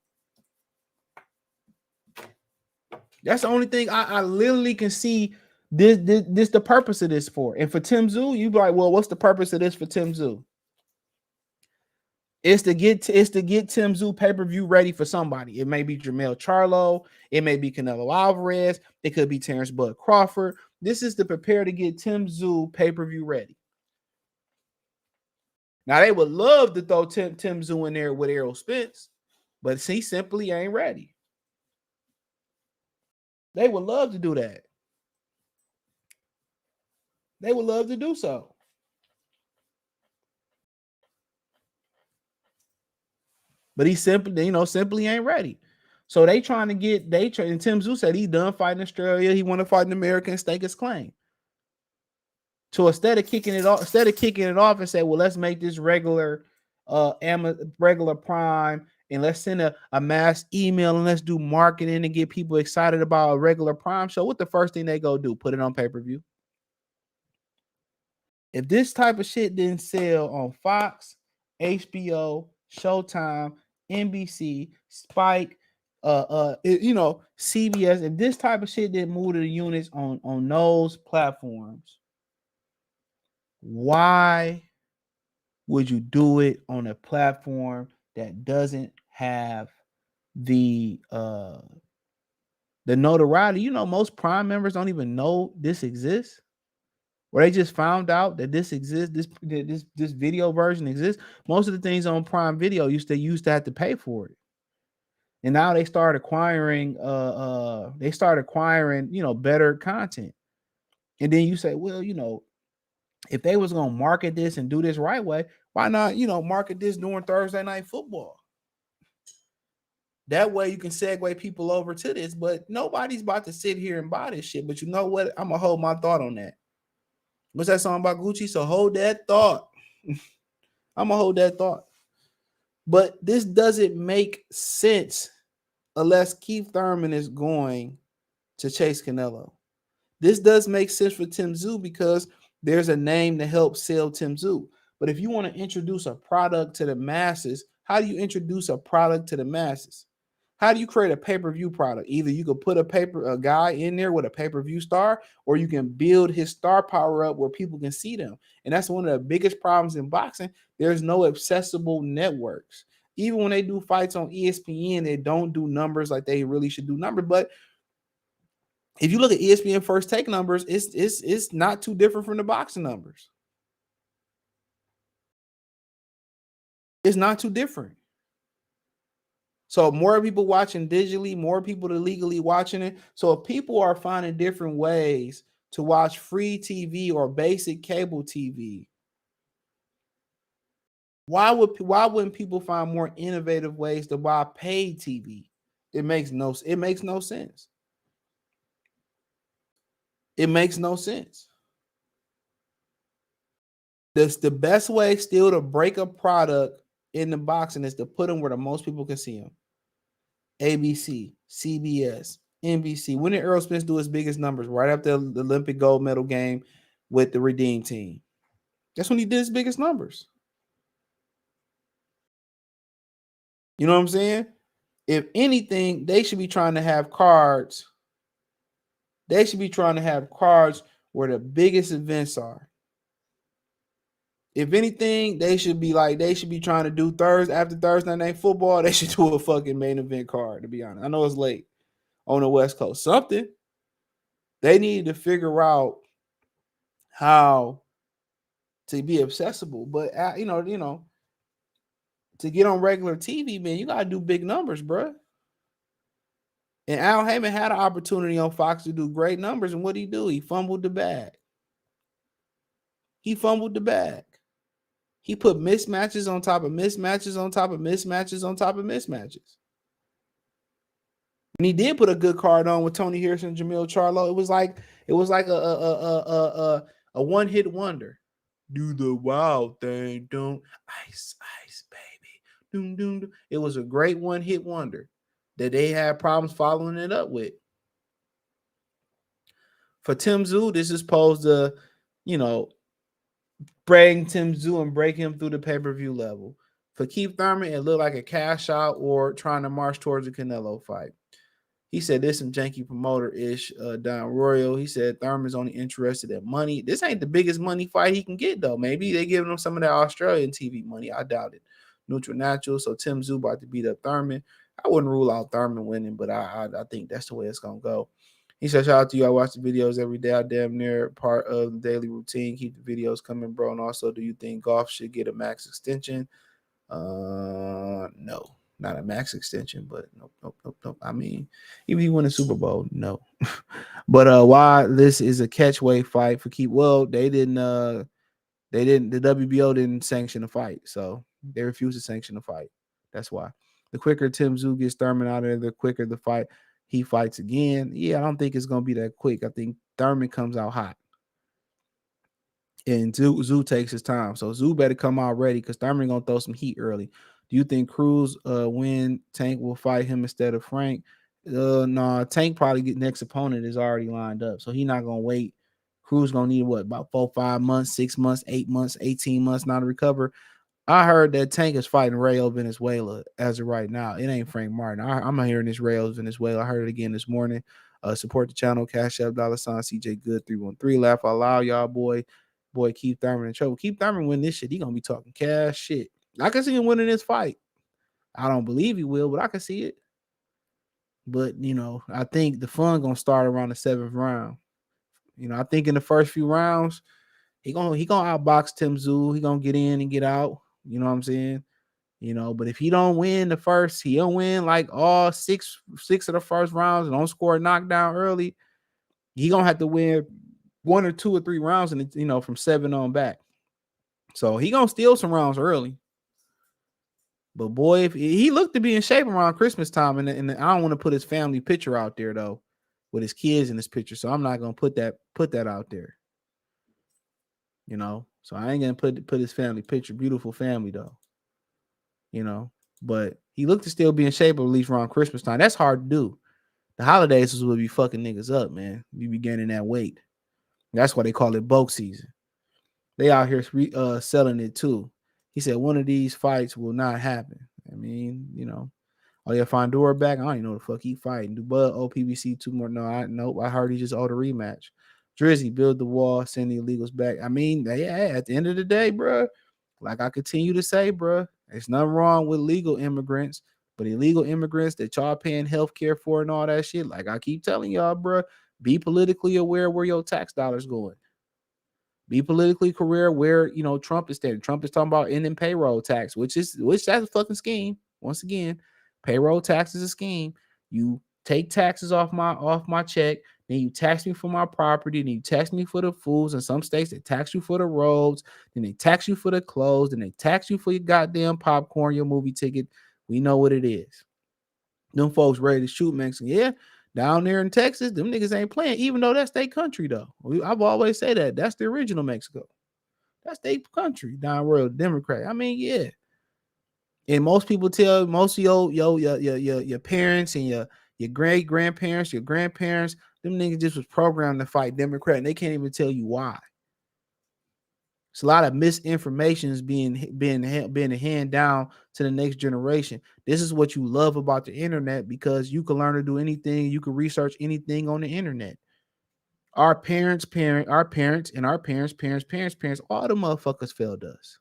That's the only thing I literally can see this the purpose of this for. And for Tim Tszyu, you be like, well, what's the purpose of this for Tim Tszyu? It's to get Tim Tszyu pay-per-view ready for somebody. It may be Jermell Charlo, it may be Canelo Alvarez, it could be Terrence Bud Crawford. This is to prepare to get Tim Tszyu pay-per-view ready. Now they would love to throw Tim Tszyu in there with Errol Spence, but he simply ain't ready. They would love to do that. They would love to do so. But he simply ain't ready. So they trying to get, and Tim Tszyu said he's done fighting Australia. He want to fight in America and stake his claim. So instead of kicking it off and say, well, let's make this regular prime and let's send a mass email and let's do marketing and get people excited about a regular Prime show. What the first thing they go do? Put it on pay-per-view. If this type of shit didn't sell on Fox, HBO, Showtime, NBC, Spike, CBS, if this type of shit didn't move to the units on those platforms, why would you do it on a platform that doesn't have the notoriety? Most Prime members don't even know this exists. Or they just found out that this exists, this video version exists. Most of the things on Prime Video used to have to pay for it. And now they start acquiring better content. And then you say, well, if they was gonna market this and do this right way, why not, market this during Thursday Night Football? That way you can segue people over to this, but nobody's about to sit here and buy this shit. But you know what? I'm gonna hold my thought on that. What's that song about Gucci? So hold that thought. I'm gonna hold that thought. But this doesn't make sense unless Keith Thurman is going to chase Canelo. This does make sense for Tszyu because there's a name to help sell Tszyu. But if you want to introduce a product to the masses, how do you introduce a product to the masses? How do you create a pay-per-view product? Either you could put a guy in there with a pay-per-view star, or you can build his star power up where people can see them. And that's one of the biggest problems in boxing. There's no accessible networks. Even when they do fights on ESPN, they don't do numbers like they really should do numbers. But if you look at ESPN First Take numbers, it's not too different from the boxing numbers. It's not too different. So more people watching digitally, more people illegally watching it. So if people are finding different ways to watch free TV or basic cable TV, why wouldn't people find more innovative ways to buy paid TV? It makes no sense. It makes no sense. That's the best way still to break a product in the boxing is to put them where the most people can see them. ABC, CBS, NBC. When did Errol Spence do his biggest numbers? Right after the Olympic gold medal game with the Redeem Team. That's when he did his biggest numbers. You know what I'm saying? If anything, they should be trying to have cards. They should be trying to have cards where the biggest events are. If anything, they should be trying to do after Thursday Night Football, they should do a fucking main event card, to be honest. I know it's late on the West Coast. Something. They need to figure out how to be accessible. But to get on regular TV, man, you gotta do big numbers, bro. And Al Heyman had an opportunity on Fox to do great numbers, and what did he do? He fumbled the bag. He put mismatches on top of mismatches on top of mismatches on top of mismatches. And he did put a good card on with Tony Harrison and Jamil Charlo. It was like a one-hit wonder. Do the wild thing, don't ice, baby. Doom, doom, doom. It was a great one-hit wonder that they had problems following it up with. For Tszyu, this is supposed to, bring Tszyu and break him through the pay-per-view level. For Keith Thurman, it looked like a cash out or trying to march towards a Canelo fight. He said this some janky promoter-ish, Don Royal. He said Thurman's only interested in money. This ain't the biggest money fight he can get, though. Maybe they giving him some of that Australian TV money. I doubt it. Neutral natural. So Tszyu about to beat up Thurman. I wouldn't rule out Thurman winning, but I think that's the way it's going to go. He said, shout out to you. I watch the videos every day. I damn near part of the daily routine. Keep the videos coming, bro. And also, do you think golf should get a max extension? No. Not a max extension, but nope. I mean, even if he win a Super Bowl, no. But why this is a catchweight fight for Keith? Well, the WBO didn't sanction the fight, so they refused to sanction the fight. That's why. The quicker Tszyu gets Thurman out of there, the quicker the fight he fights again. Yeah, I don't think it's gonna be that quick. I think Thurman comes out hot. And Tszyu takes his time. So Tszyu better come out ready because Thurman gonna throw some heat early. Do you think Cruz win? Tank will fight him instead of Frank? No, Tank probably get next opponent is already lined up, so he not gonna wait. Cruz gonna need what, about 4, 5 months, 6 months, 8 months, 18 months now to recover. I heard that Tank is fighting Rayo Venezuela as of right now. It ain't Frank Martin. I'm hearing this Rayo Venezuela. I heard it again this morning. Support the channel. Cash App $sign CJ Good 313. Laugh out loud, y'all. Boy, Keith Thurman in trouble. Keith Thurman win this shit. He gonna be talking cash shit. I can see him winning this fight. I don't believe he will, but I can see it. But I think the fun gonna start around the 7th round. I think in the first few rounds, he gonna outbox Tszyu. He gonna get in and get out. You know what I'm saying? But if he don't win the first, he don't win like all six of the first rounds and don't score a knockdown early, he gonna have to win 1 or 2 or 3 rounds and from 7 on back. So he gonna steal some rounds early. But boy, if he looked to be in shape around Christmas time, and I don't want to put his family picture out there though, with his kids in this picture, so I'm not gonna put that out there. So I ain't gonna put his family picture. Beautiful family though. But he looked to still be in shape at least around Christmas time. That's hard to do. The holidays is what be fucking niggas up, man. You be gaining that weight. That's why they call it bulk season. They out here selling it too. He said one of these fights will not happen. I mean, oh yeah, Fondora back. I don't even know the fuck he fighting. Do Bud owe PBC 2 more? Nope. I heard he just owed a rematch. Drizzy, build the wall, send the illegals back. I mean, yeah, at the end of the day, bro, like I continue to say, bro, there's nothing wrong with legal immigrants, but illegal immigrants that y'all paying healthcare for and all that shit, like I keep telling y'all, bro, be politically aware where your tax dollars going. Be politically aware where Trump is standing. Trump is talking about ending payroll tax, which that's a fucking scheme. Once again, payroll tax is a scheme. You take taxes off my check, then you tax me for my property, then you tax me for the foods. In some states, they tax you for the roads, then they tax you for the clothes, then they tax you for your goddamn popcorn, your movie ticket. We know what it is. Them folks ready to shoot Mexican. Yeah, down there in Texas, them niggas ain't playing, even though that's their country, though. I've always said that. That's the original Mexico. That's their country, down world Democrat. I mean, yeah. And most people tell most of your parents and your great-grandparents, your grandparents, them niggas just was programmed to fight Democrat, and they can't even tell you why. It's a lot of misinformation is being handed down to the next generation. This is what you love about the internet, because you can learn to do anything. You can research anything on the internet. Our parents, and our parents' parents, all the motherfuckers failed us.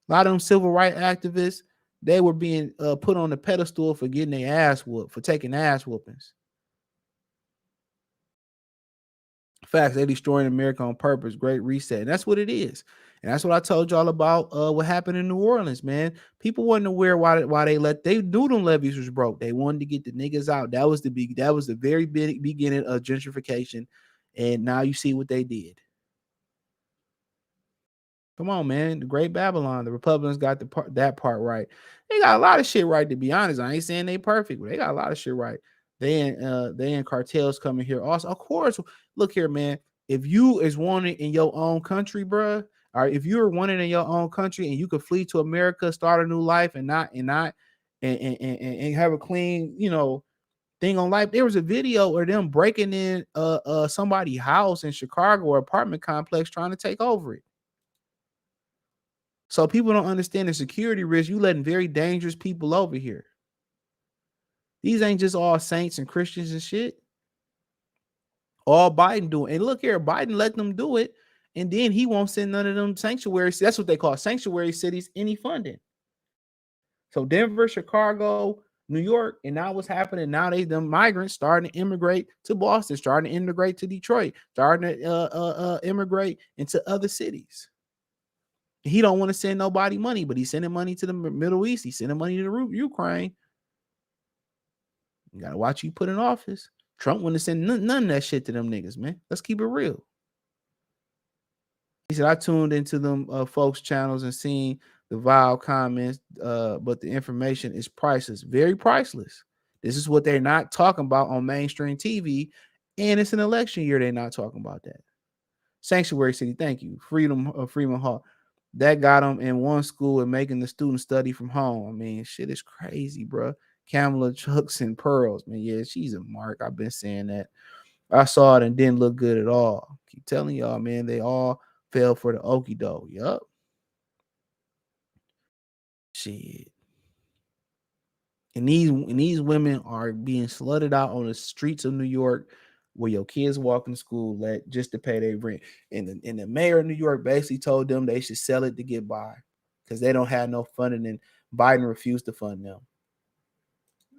A lot of them civil rights activists, they were being put on the pedestal for getting their ass whooped, for taking ass whoopings. Facts, they destroying America on purpose. Great reset. And that's what it is. And that's what I told y'all about what happened in New Orleans, man. People wasn't aware why they knew them levees was broke. They wanted to get the niggas out. That was the very beginning of gentrification. And now you see what they did. Come on, man. The Great Babylon. The Republicans got that part right. They got a lot of shit right, to be honest. I ain't saying they perfect, but they got a lot of shit right. They in cartels coming here. Also, of course, look here, man. If you is wanted in your own country, bruh, or if you're wanted in your own country and you could flee to America, start a new life, and have a clean, thing on life. There was a video of them breaking in somebody's house in Chicago or apartment complex trying to take over it. So people don't understand the security risk. You letting very dangerous people over here. These ain't just all saints and Christians and shit. All Biden doing. And look here, Biden let them do it. And then he won't send none of them sanctuaries. That's what they call sanctuary cities, any funding. So Denver, Chicago, New York, and now what's happening? Now the migrants starting to immigrate to Boston, starting to immigrate to Detroit, starting to immigrate into other cities. He don't want to send nobody money, but he's sending money to the Middle East. He's sending money to Ukraine. You got to watch who you put in office. Trump wouldn't send none of that shit to them niggas, man. Let's keep it real. He said, I tuned into them folks' channels and seen the vile comments, but the information is priceless. Very priceless. This is what they're not talking about on mainstream TV, and it's an election year. They're not talking about that. Sanctuary City, thank you. Freedom Hall. that got them in one school and making the students study from home. I mean, shit is crazy, bro. Kamala Chucks and Pearls, man. Yeah, she's a mark. I've been saying that. I saw it and didn't look good at all. Keep telling y'all, man, they all fell for the okie doke. Yup. Shit. And these women are being slutted out on the streets of New York where your kids walking to school just to pay their rent. And the mayor of New York basically told them they should sell it to get by because they don't have no funding and Biden refused to fund them.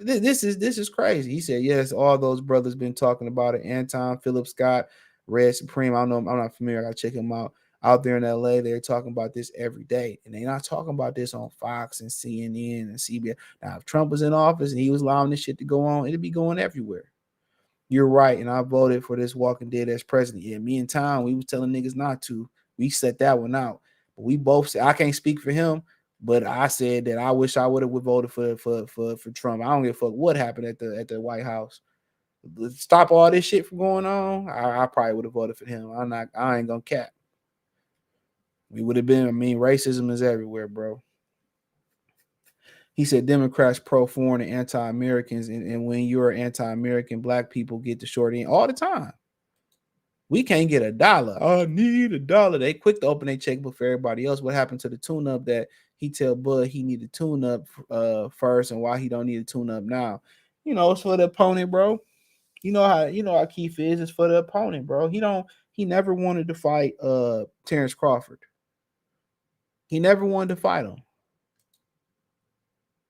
This is crazy. He said, yes, all those brothers been talking about it. Anton, Philip Scott, Red Supreme. I don't know. I'm not familiar. I gotta check him out. Out there in LA, they're talking about this every day. And they're not talking about this on Fox and CNN and CBS. Now, if Trump was in office and he was allowing this shit to go on, it'd be going everywhere. You're right. And I voted for this Walking Dead as president. Yeah, me and Tom, we was telling niggas not to. We set that one out. But we both said, I can't speak for him, but I said that I wish I would have voted for Trump. I don't give a fuck what happened at the White House. Stop all this shit from going on. I probably would have voted for him. I ain't gonna cap. We would have been. I mean, racism is everywhere, bro. He said Democrats pro-foreign and anti-Americans, and when you're anti-American, black people get the short end all the time. We can't get $1. I need $1. They quick to open their checkbook for everybody else. What happened to the tune-up that he tell Bud he need to tune up first, and why he don't need to tune up now? You know, it's for the opponent, bro. You know how Keith is. It's for the opponent, bro. He never wanted to fight Terrence Crawford. He never wanted to fight him.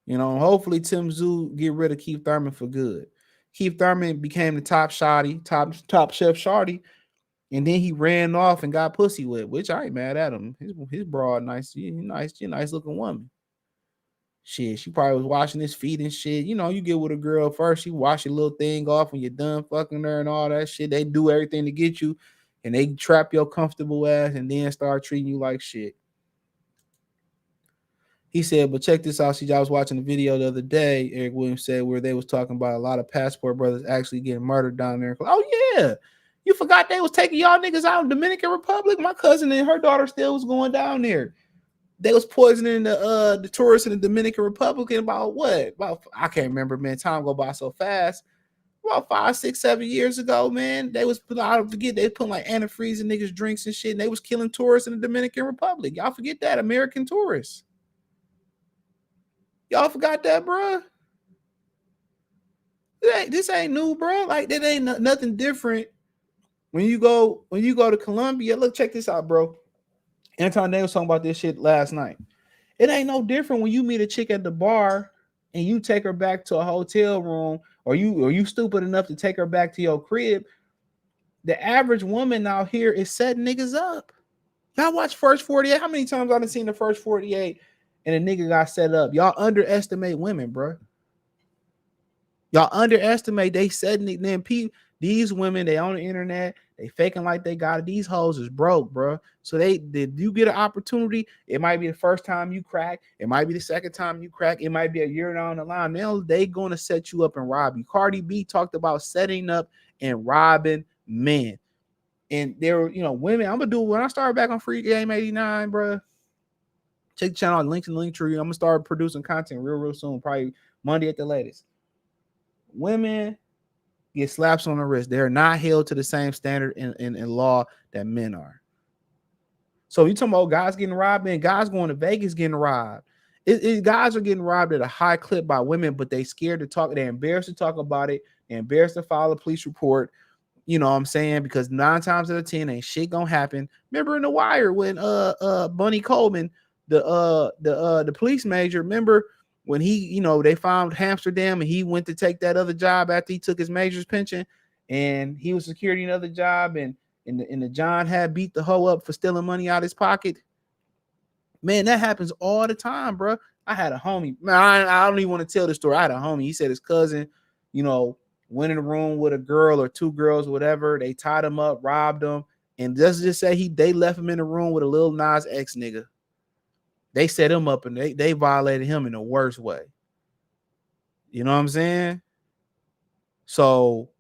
You know, hopefully Tim Tszyu get rid of Keith Thurman for good. Keith Thurman became the top chef shawty, and then he ran off and got pussy with, which I ain't mad at him. His broad nice, she nice looking woman. Shit, she probably was washing his feet and shit. You know, you get with a girl first, you wash your little thing off when you're done fucking her and all that shit. They do everything to get you, and they trap your comfortable ass and then start treating you like shit. He said, but check this out. I was watching the video the other day, Eric Williams said, where they was talking about a lot of passport brothers actually getting murdered down there. Oh, yeah. You forgot they was taking y'all niggas out in Dominican Republic? My cousin and her daughter still was going down there. They was poisoning the tourists in the Dominican Republic in about what? I can't remember, man. Time go by so fast. About 5, 6, 7 years ago, man. They was I don't forget they put like antifreeze in niggas' drinks and shit, and they was killing tourists in the Dominican Republic. Y'all forget that, American tourists. Y'all forgot that, bro? This ain't new, bro. Like, that ain't nothing different. When you go to Colombia, look, check this out, bro. Anton Day was talking about this shit last night. It ain't no different when you meet a chick at the bar and you take her back to a hotel room, or you stupid enough to take her back to your crib. The average woman out here is setting niggas up. Y'all watch First 48. How many times I've seen the First 48 and a nigga got set up? Y'all underestimate women, bro. Y'all underestimate they setting it. Then these women, they on the internet, they faking like they got it. These hoes is broke, bro. So did you get an opportunity? It might be the first time you crack. It might be the second time you crack. It might be a year down the line. Now they gonna set you up and rob you. Cardi B talked about setting up and robbing men. And there were, women. I'm gonna do when I start back on Free Game 89, bro. Check the channel, links in the link tree. I'm gonna start producing content real soon, probably Monday at the latest. Women get slaps on the wrist. They're not held to the same standard in law that men are. So you talking about guys getting robbed, and guys going to Vegas getting robbed. Guys are getting robbed at a high clip by women, but they scared to talk. They're embarrassed to talk about it. They're embarrassed to file a police report. You know what I'm saying? Because 9 times out of 10 ain't shit gonna happen. Remember in The Wire when Bunny Coleman, the police major, remember when he, they found Amsterdam and he went to take that other job after he took his major's pension, and he was security in another job, and the John had beat the hoe up for stealing money out of his pocket. Man, that happens all the time, bro. I had a homie. Man, I don't even want to tell the story. I had a homie. He said his cousin, went in a room with a girl or 2 girls, whatever. They tied him up, robbed him, and just say they left him in the room with a Lil Nas X nigga. They set him up and they violated him in the worst way. You know what I'm saying? So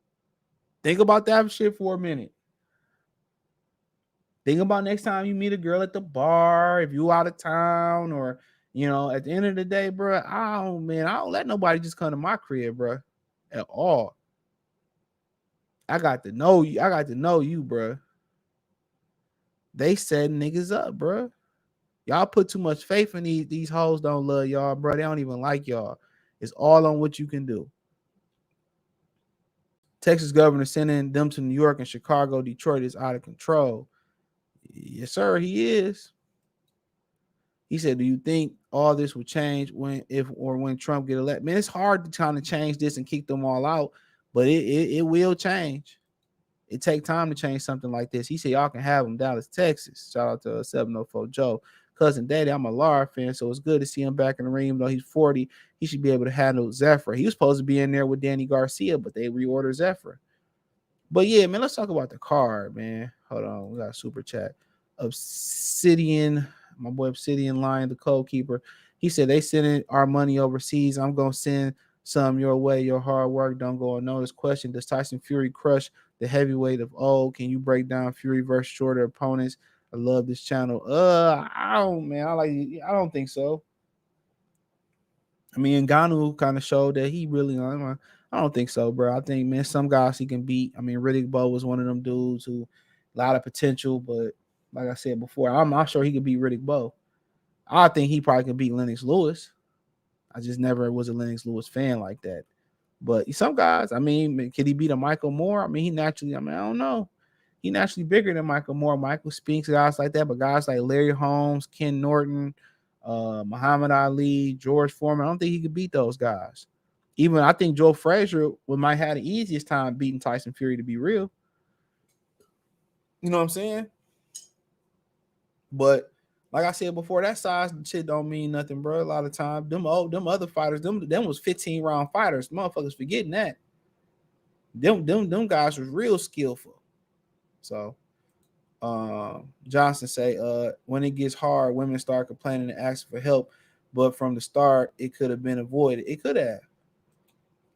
think about that shit for a minute. Think about next time you meet a girl at the bar, if you out of town, or at the end of the day, bro, I don't let nobody just come to my crib, bro, at all. I got to know you. I got to know you, bro. They set niggas up, bro. Y'all put too much faith in these hoes. Don't love y'all, bro. They don't even like y'all. It's all on what you can do. Texas governor sending them to New York and Chicago, Detroit is out of control. Yes, sir, he is. He said, do you think all this will change when Trump get elected? Man, it's hard to kind of change this and kick them all out, but it will change. It take time to change something like this. He said, y'all can have him, Dallas, Texas. Shout out to 704 Joe. Cousin Daddy, I'm a Lara fan, so it's good to see him back in the ring. Even though he's 40, he should be able to handle Zephyr. He was supposed to be in there with Danny Garcia, but they reordered Zephyr. But yeah, man, let's talk about the card, man. Hold on, we got a super chat. Obsidian, my boy Obsidian Lion, the code keeper. He said they sending our money overseas. I'm gonna send some your way. Your hard work don't go unnoticed. Question: does Tyson Fury crush the heavyweight of old? Can you break down Fury versus shorter opponents? I love this channel. I don't think so. I mean, Ngannou kind of showed that he really. I don't think so, bro. I think, man, some guys he can beat. I mean, Riddick Bowe was one of them dudes who a lot of potential, but like I said before, I'm not sure he could beat Riddick Bowe. I think he probably could beat Lennox Lewis. I just never was a Lennox Lewis fan like that. But some guys, I mean, could he beat a Michael Moore? I mean, I don't know. He naturally bigger than Michael Moore. Michael Spinks, guys like that, but guys like Larry Holmes, Ken Norton, Muhammad Ali, George Foreman, I don't think he could beat those guys. Even I think Joe Frazier might have the easiest time beating Tyson Fury, to be real. You know what I'm saying? But like I said before, that size shit don't mean nothing, bro. A lot of times, them other fighters, them was 15-round fighters. Motherfuckers forgetting that. Them guys was real skillful. So Johnson say, when it gets hard, women start complaining and asking for help, but from the start, it could have been avoided. It could have.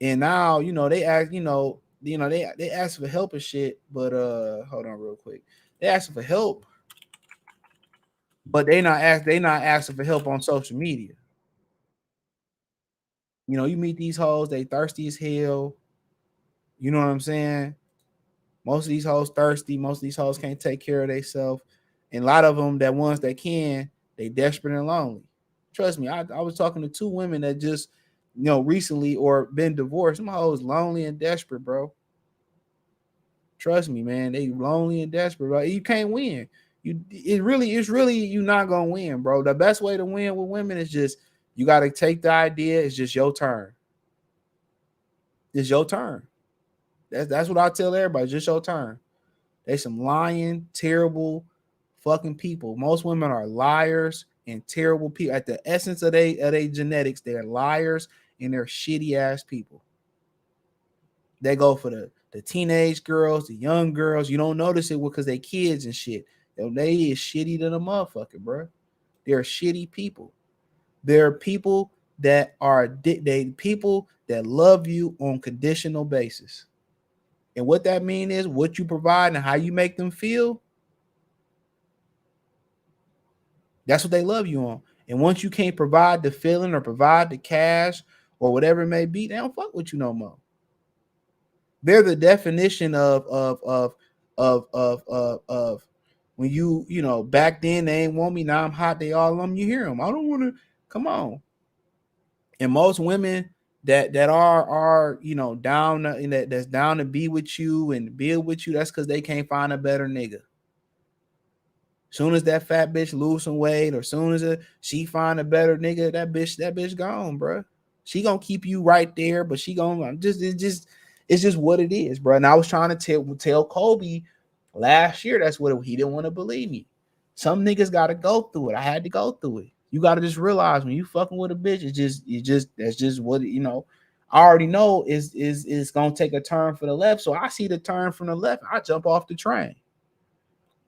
And now, they ask, they ask for help and shit, but hold on real quick. They ask for help, but they not asking for help on social media. You meet these hoes, they thirsty as hell. You know what I'm saying? Most of these hoes thirsty. Most of these hoes can't take care of themselves. And a lot of them, that ones that can, they desperate and lonely. Trust me, I was talking to 2 women that just, recently or been divorced. Some hoes lonely and desperate, bro. Trust me, man. They lonely and desperate, bro. You can't win. It's really you not gonna win, bro. The best way to win with women is just you gotta take the idea. It's just your turn. It's your turn. That's what I tell everybody. It's just your turn. They some lying, terrible, fucking people. Most women are liars and terrible people. At the essence of they genetics, they're liars and they're shitty ass people. They go for the teenage girls, the young girls. You don't notice it because they kids and shit. They is shitty to the motherfucker, bro. They're shitty people. They're people that are people that love you on conditional basis. And what that mean is what you provide and how you make them feel. That's what they love you on. And once you can't provide the feeling or provide the cash or whatever it may be, they don't fuck with you no more. They're the definition of when you back then they ain't want me, now I'm hot, they all on you. Hear them. I don't want to. Come on. And most women that are down that's down to be with you and build with you, that's because they can't find a better nigga. Soon as that fat bitch lose some weight, or soon as she find a better nigga, that bitch gone, bro. She gonna keep you right there, but she gonna it's just what it is, bro. And I was trying to tell Kobe last year that's what he didn't want to believe me. Some niggas gotta go through it. I had to go through it. You gotta just realize when you fucking with a bitch, that's just what I already know is gonna take a turn for the left. So I see the turn from the left, I jump off the train.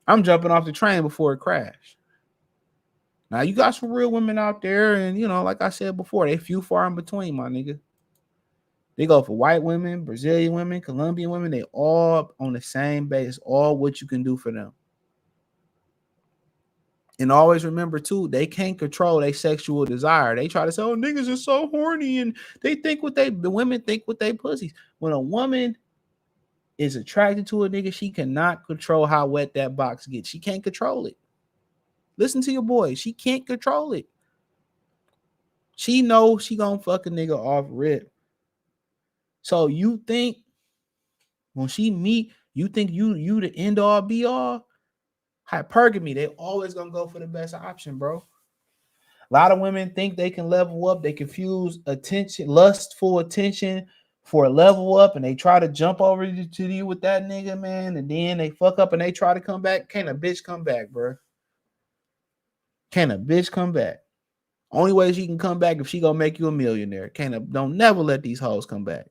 I'm jumping off the train before it crashed. Now you got some real women out there, and like I said before, they few far in between, my nigga. They go for white women, Brazilian women, Colombian women. They all on the same base. All what you can do for them. And always remember too, they can't control their sexual desire. They try to say, "Oh, niggas are so horny," and the women think what they pussies. When a woman is attracted to a nigga, she cannot control how wet that box gets. She can't control it. Listen to your boy. She can't control it. She knows she gonna fuck a nigga off rip. So you think when she meet, you think you the end all be all? Hypergamy, they always gonna go for the best option, bro. A lot of women think they can level up. They confuse attention, lustful attention for a level up, and they try to jump over to you with that nigga, man. And then they fuck up and they try to come back. Can't a bitch come back, bro? Can a bitch come back? Only way she can come back if she gonna make you a millionaire. Don't never let these hoes come back.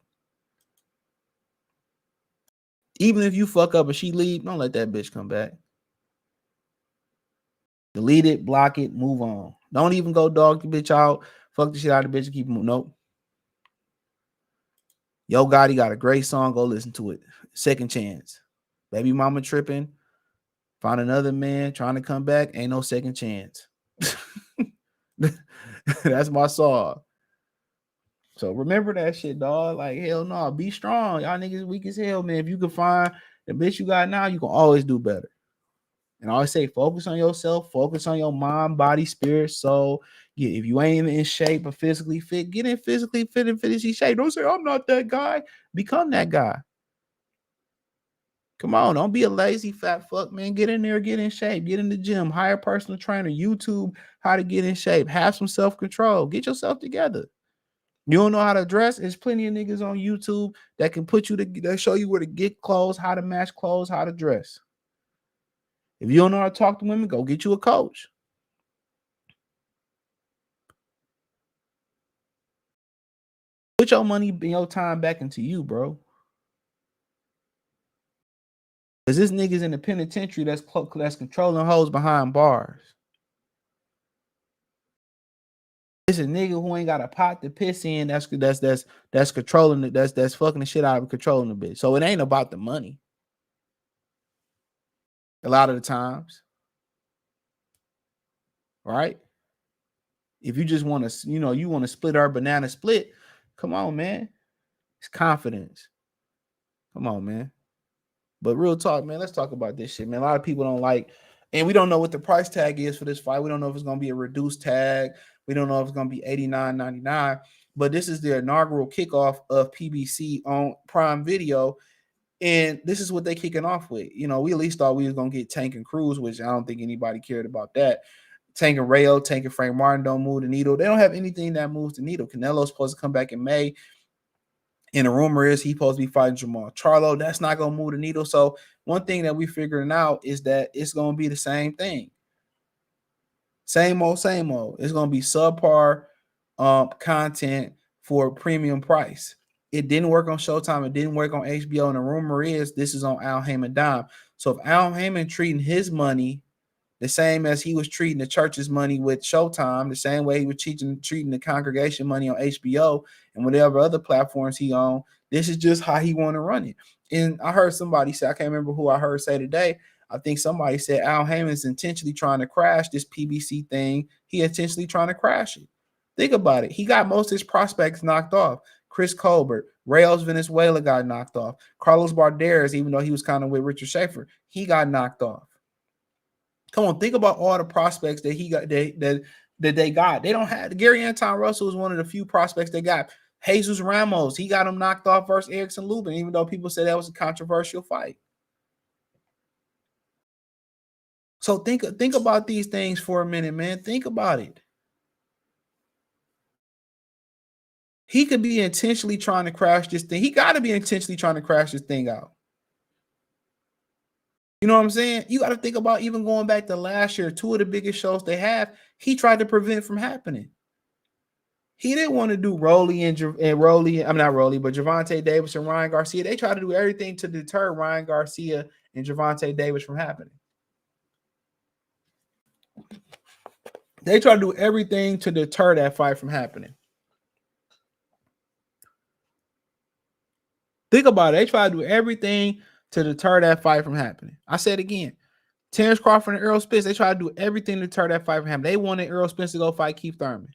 Even if you fuck up and she leave, don't let that bitch come back. Delete it, block it, move on. Don't even go dog the bitch out. Fuck the shit out of the bitch and keep moving. Nope. Yo Gotti got a great song. Go listen to it. Second Chance. Baby mama tripping. Found another man trying to come back. Ain't no second chance. That's my song. So remember that shit, dog. Like, hell no. Be strong. Y'all niggas weak as hell, man. If you can find the bitch you got now, you can always do better. And I always say, focus on yourself, focus on your mind, body, spirit, soul. Yeah, if you ain't in shape or physically fit, get in physically fit and physically shape. Don't say, I'm not that guy. Become that guy. Come on, don't be a lazy fat fuck, man. Get in there, get in shape, get in the gym, hire a personal trainer, YouTube how to get in shape, have some self-control, get yourself together. You don't know how to dress? There's plenty of niggas on YouTube that can put you that show you where to get clothes, how to match clothes, how to dress. If you don't know how to talk to women, go get you a coach. Put your money and your time back into you, bro. Because this nigga's in the penitentiary that's controlling hoes behind bars. It's a nigga who ain't got a pot to piss in that's controlling it, that's fucking the shit out of controlling the bitch. So it ain't about the money. A lot of the times. Right? If you just want to, you want to split our banana split, come on, man. It's confidence. Come on, man. But real talk, man, let's talk about this shit, man. A lot of people don't like, and we don't know what the price tag is for this fight. We don't know if it's going to be a reduced tag. We don't know if it's going to be $89.99. But this is the inaugural kickoff of PBC on Prime Video. And this is what they kicking off with. We at least thought we was going to get Tank and Cruz, which I don't think anybody cared about that. Tank and Rayo, Tank and Frank Martin don't move the needle. They don't have anything that moves the needle. Canelo's supposed to come back in May. And the rumor is he's supposed to be fighting Jamal Charlo. That's not going to move the needle. So one thing that we figuring out is that it's going to be the same thing. Same old, same old. It's going to be subpar content for a premium price. It didn't work on Showtime. It didn't work on HBO. And the rumor is this is on Al Heyman dime. So if Al Heyman treating his money the same as he was treating the church's money with Showtime, the same way he was treating the congregation money on HBO and whatever other platforms he owned, this is just how he want to run it. And I heard somebody say, I can't remember who I heard say today, I think somebody said Al Heyman's intentionally trying to crash this PBC thing. He intentionally trying to crash it. Think about it. He got most of his prospects knocked off. Chris Colbert, Reyes Venezuela got knocked off. Carlos Barderas, even though he was kind of with Richard Schaefer, he got knocked off. Come on, think about all the prospects that he got that they got. They don't have Gary Anton Russell is one of the few prospects they got. Jesus Ramos, he got him knocked off versus Erickson Lubin, even though people said that was a controversial fight. So think about these things for a minute, man. Think about it. He could be intentionally trying to crash this thing. He got to be intentionally trying to crash this thing out. You know what I'm saying? You got to think about even going back to last year, two of the biggest shows they have, he tried to prevent from happening. He didn't want to do Gervonta Davis and Ryan Garcia. They tried to do everything to deter Ryan Garcia and Gervonta Davis from happening. They try to do everything to deter that fight from happening. Think about it. They try to do everything to deter that fight from happening. I said again, Terrence Crawford and Errol Spence, they try to do everything to turn that fight for him. They wanted Errol Spence to go fight Keith Thurman.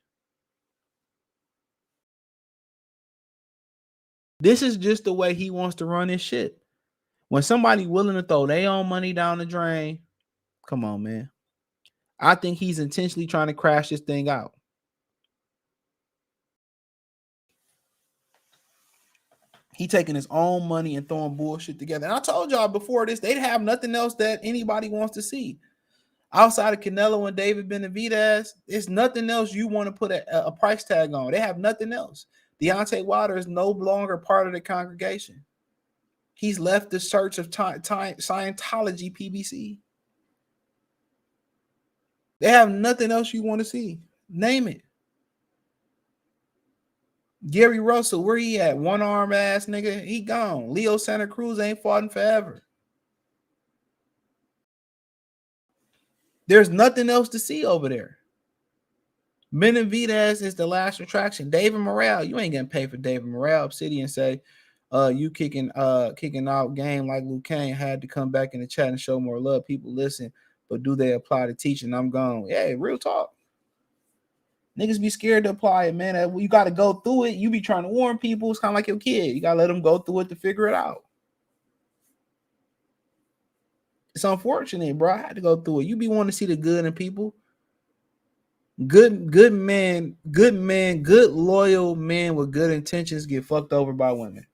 This is just the way he wants to run his shit. When somebody willing to throw their own money down the drain, come on, man. I think he's intentionally trying to crash this thing out. He taking his own money and throwing bullshit together. And I told y'all before this, they'd have nothing else that anybody wants to see. Outside of Canelo and David Benavidez, there's nothing else you want to put a price tag on. They have nothing else. Deontay Wilder is no longer part of the congregation. He's left the search of Scientology PBC. They have nothing else you want to see. Name it. Gary Russell, where he at? One arm ass nigga, he gone. Leo Santa Cruz ain't fought in forever. There's nothing else to see over there. Benavidez is the last attraction. David Morrell, you ain't getting paid for David Morrell. Obsidian say, you kicking out game like Luke Kane had to come back in the chat and show more love. People listen, but do they apply to teaching? I'm gone. Yeah, real talk. Niggas be scared to apply it, man. You got to go through it. You be trying to warn people. It's kind of like your kid. You got to let them go through it to figure it out. It's unfortunate, bro. I had to go through it. You be wanting to see the good in people. Good men, good loyal men with good intentions get fucked over by women.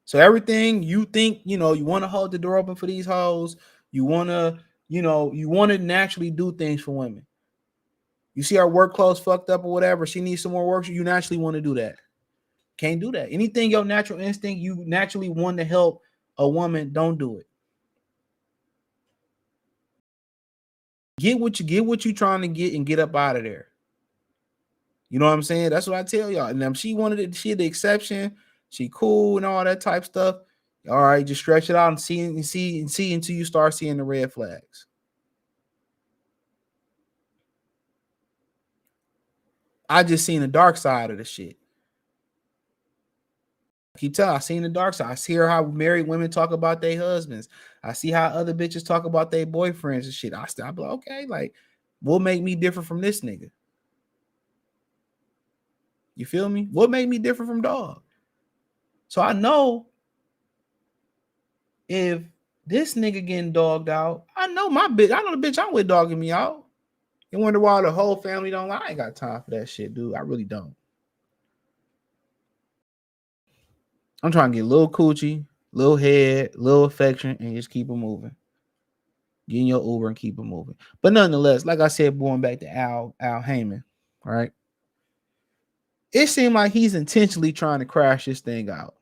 So everything you think, you want to hold the door open for these hoes. You want to, you want to naturally do things for women. You see our work clothes fucked up or whatever. She needs some more work. You naturally want to do that. Can't do that. Anything your natural instinct, you naturally want to help a woman, don't do it. Get what you trying to get and get up out of there. You know what I'm saying? That's what I tell y'all. And she wanted it. She the exception. She cool and all that type stuff. All right, just stretch it out and see until you start seeing the red flags. I just seen the dark side of the shit. I keep telling, I seen the dark side. I see how married women talk about their husbands. I see how other bitches talk about their boyfriends and shit. I'm like, okay, like, what make me different from this nigga? You feel me? What made me different from dog? So I know if this nigga getting dogged out, I know the bitch I'm with dogging me out. You wonder why the whole family don't lie. I ain't got time for that shit, dude. I really don't. I'm trying to get a little coochie, little head, little affection, and just keep it moving. Get in your Uber and keep it moving. But nonetheless, like I said, going back to Al Heyman, right? It seemed like he's intentionally trying to crash this thing out.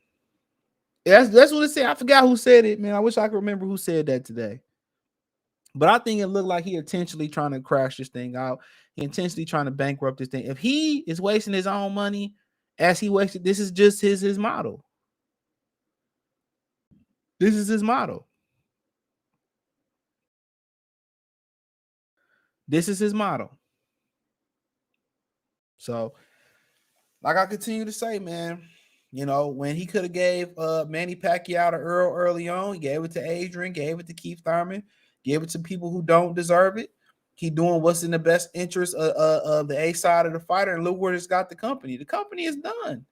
That's what it said. I forgot who said it, man. I wish I could remember who said that today. But I think it looked like he intentionally trying to crash this thing out. He intentionally trying to bankrupt this thing. If he is wasting his own money as he wasted, this is just his model. This is his model. This is his model. So, like I continue to say, man, when he could have gave Manny Pacquiao to Earl early on, he gave it to Adrian, gave it to Keith Thurman, gave it to people who don't deserve it. He doing what's in the best interest of the A side of the fighter, and look where it's got the company. The company is done.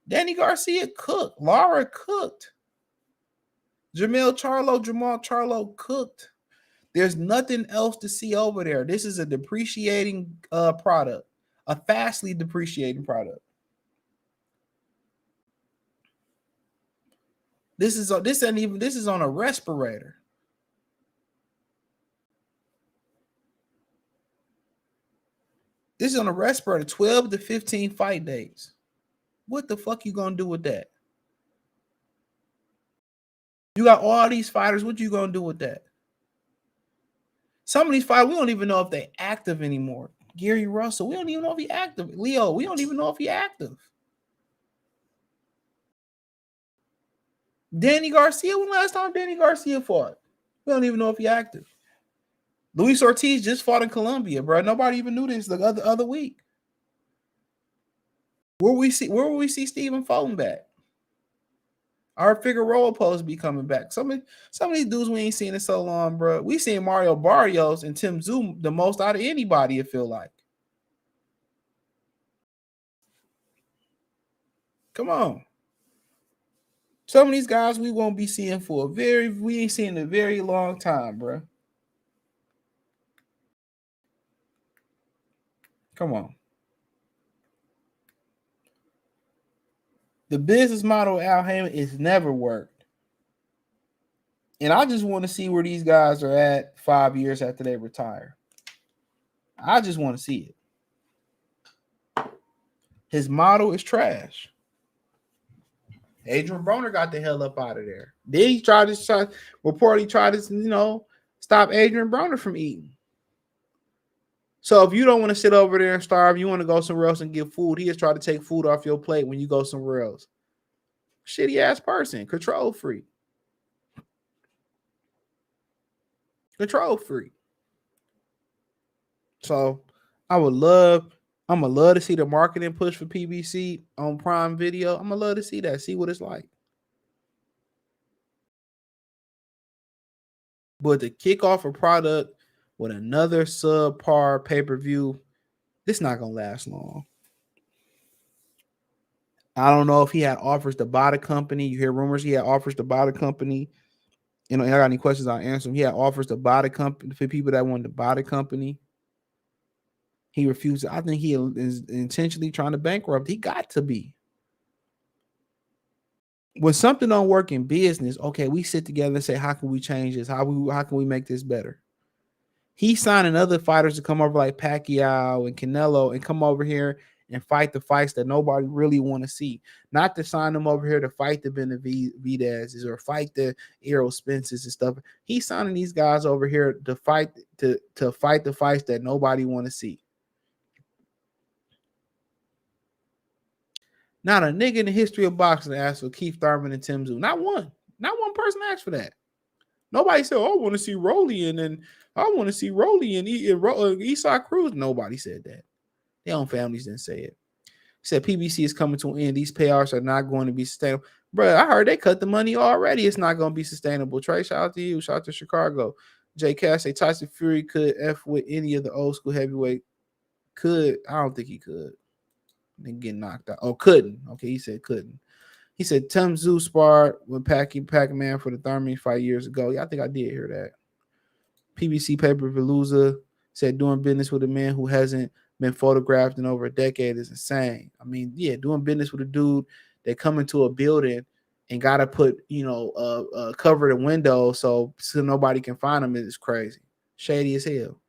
Danny Garcia cooked. Lara cooked. Jamal Charlo cooked. There's nothing else to see over there. This is a depreciating product, a fastly depreciating product. This is on a respirator. This is on a respirator, 12 to 15 fight days. What the fuck you gonna do with that? You got all these fighters. What you gonna do with that? Some of these fighters, we don't even know if they're active anymore. Gary Russell, we don't even know if he's active. Leo, we don't even know if he's active. Danny Garcia, when last time Danny Garcia fought? We don't even know if he's active. Luis Ortiz just fought in Colombia, bro. Nobody even knew this the other week. Where will we see Stephen Fulton back? Our Figueroa post be coming back. Some of these dudes we ain't seen in so long, bro. We seen Mario Barrios and Tszyu the most out of anybody, it feel like. Come on. Some of these guys we won't be seeing for we ain't seen in a very long time, bro. Come on. The business model of Al Heyman is never worked. And I just want to see where these guys are at 5 years after they retire. I just want to see it. His model is trash. Adrian Broner got the hell up out of there. Then he reportedly tried to, stop Adrian Broner from eating. So if you don't want to sit over there and starve, you want to go somewhere else and get food, he has tried to take food off your plate when you go somewhere else. Shitty ass person, control freak. Control freak. So I'm gonna love to see the marketing push for PBC on Prime Video. I'm gonna love to see that, see what it's like. But to kick off a product with another subpar pay-per-view, this not gonna last long. I don't know if he had offers to buy the company. You hear rumors he had offers to buy the company. I got any questions, I'll answer them. He had offers to buy the company for people that wanted to buy the company. He refused. I think he is intentionally trying to bankrupt. He got to be. When something don't work in business, okay, we sit together and say, how can we change this? How can we make this better? He's signing other fighters to come over like Pacquiao and Canelo and come over here and fight the fights that nobody really want to see. Not to sign them over here to fight the Benavidez's or fight the Errol Spences and stuff. He's signing these guys over here to fight to fight the fights that nobody want to see. Not a nigga in the history of boxing asked for Keith Thurman and Tszyu. Not one. Not one person asked for that. Nobody said, oh, I want to see Rolly and I want to see Rolly and Esau Cruz. Nobody said that. Their own families didn't say it. Said PBC is coming to an end. These payouts are not going to be sustainable. Bro, I heard they cut the money already. It's not going to be sustainable. Trey, shout out to you. Shout out to Chicago. Jay Cash say Tyson Fury could F with any of the old school heavyweight. Could. I don't think he could. They get knocked out. Oh, couldn't. Okay, he said couldn't. He said Tszyu sparred with Pac-Man for the Thurman fight years ago. Yeah, I think I did hear that. PBC paper Veluza said doing business with a man who hasn't been photographed in over a decade is insane. I mean, yeah, doing business with a dude that come into a building and gotta put, cover the window so nobody can find him is crazy. Shady as hell.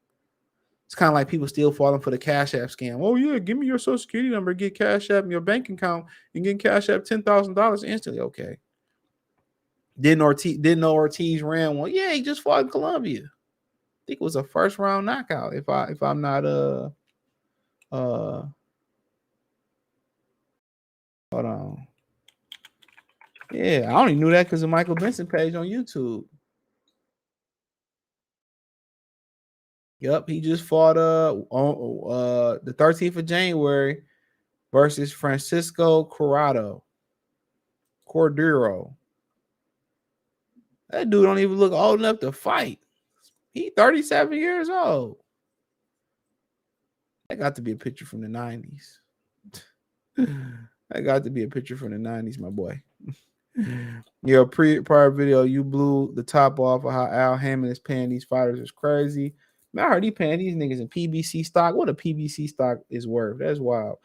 It's kind of like people still falling for the Cash App scam. Oh, yeah, give me your social security number, get Cash App in your bank account, and get Cash App $10,000 instantly. Okay. Didn't know Ortiz ran one. Yeah, he just fought in Colombia. I think it was a first round knockout. If I'm not hold on. Yeah, I only knew that because of Michael Benson page on YouTube. Yep, he just fought on the 13th of January versus Francisco Cordero. That dude don't even look old enough to fight. He 37 years old. That got to be a picture from the 90s. That got to be a picture from the 90s, my boy. Your prior video, you blew the top off of how Al Heyman is paying these fighters is crazy. Man, I heard he paying these niggas in PBC stock. What a PBC stock is worth. That's wild.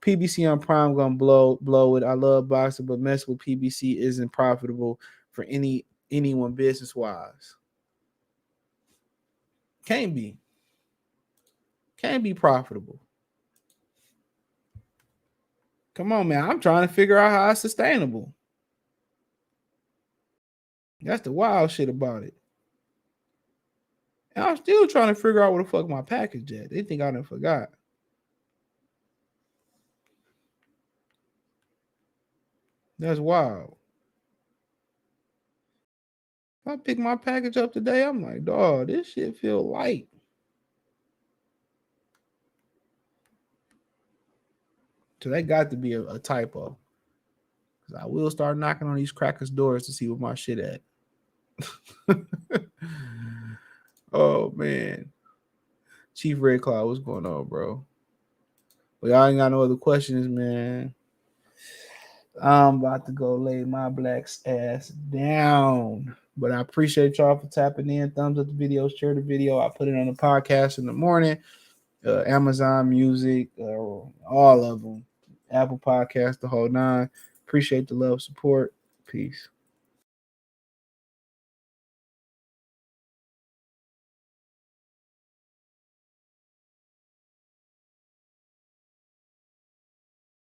PBC on Prime gonna blow it. I love boxing, but mess with PBC isn't profitable for anyone business wise. Can't be profitable. Come on, man. I'm trying to figure out how it's sustainable. That's the wild shit about it. And I'm still trying to figure out where the fuck my package at. They think I done forgot. That's wild. If I pick my package up today, I'm like, dog, this shit feel light. So that got to be a typo. I will start knocking on these crackers' doors to see what my shit at. Oh man. Chief Red Cloud, what's going on, bro? Well, y'all ain't got no other questions, man. I'm about to go lay my black's ass down. But I appreciate y'all for tapping in. Thumbs up the video, share the video. I put it on the podcast in the morning. Amazon Music, all of them. Apple Podcast, the whole nine. Appreciate the love, support. Peace.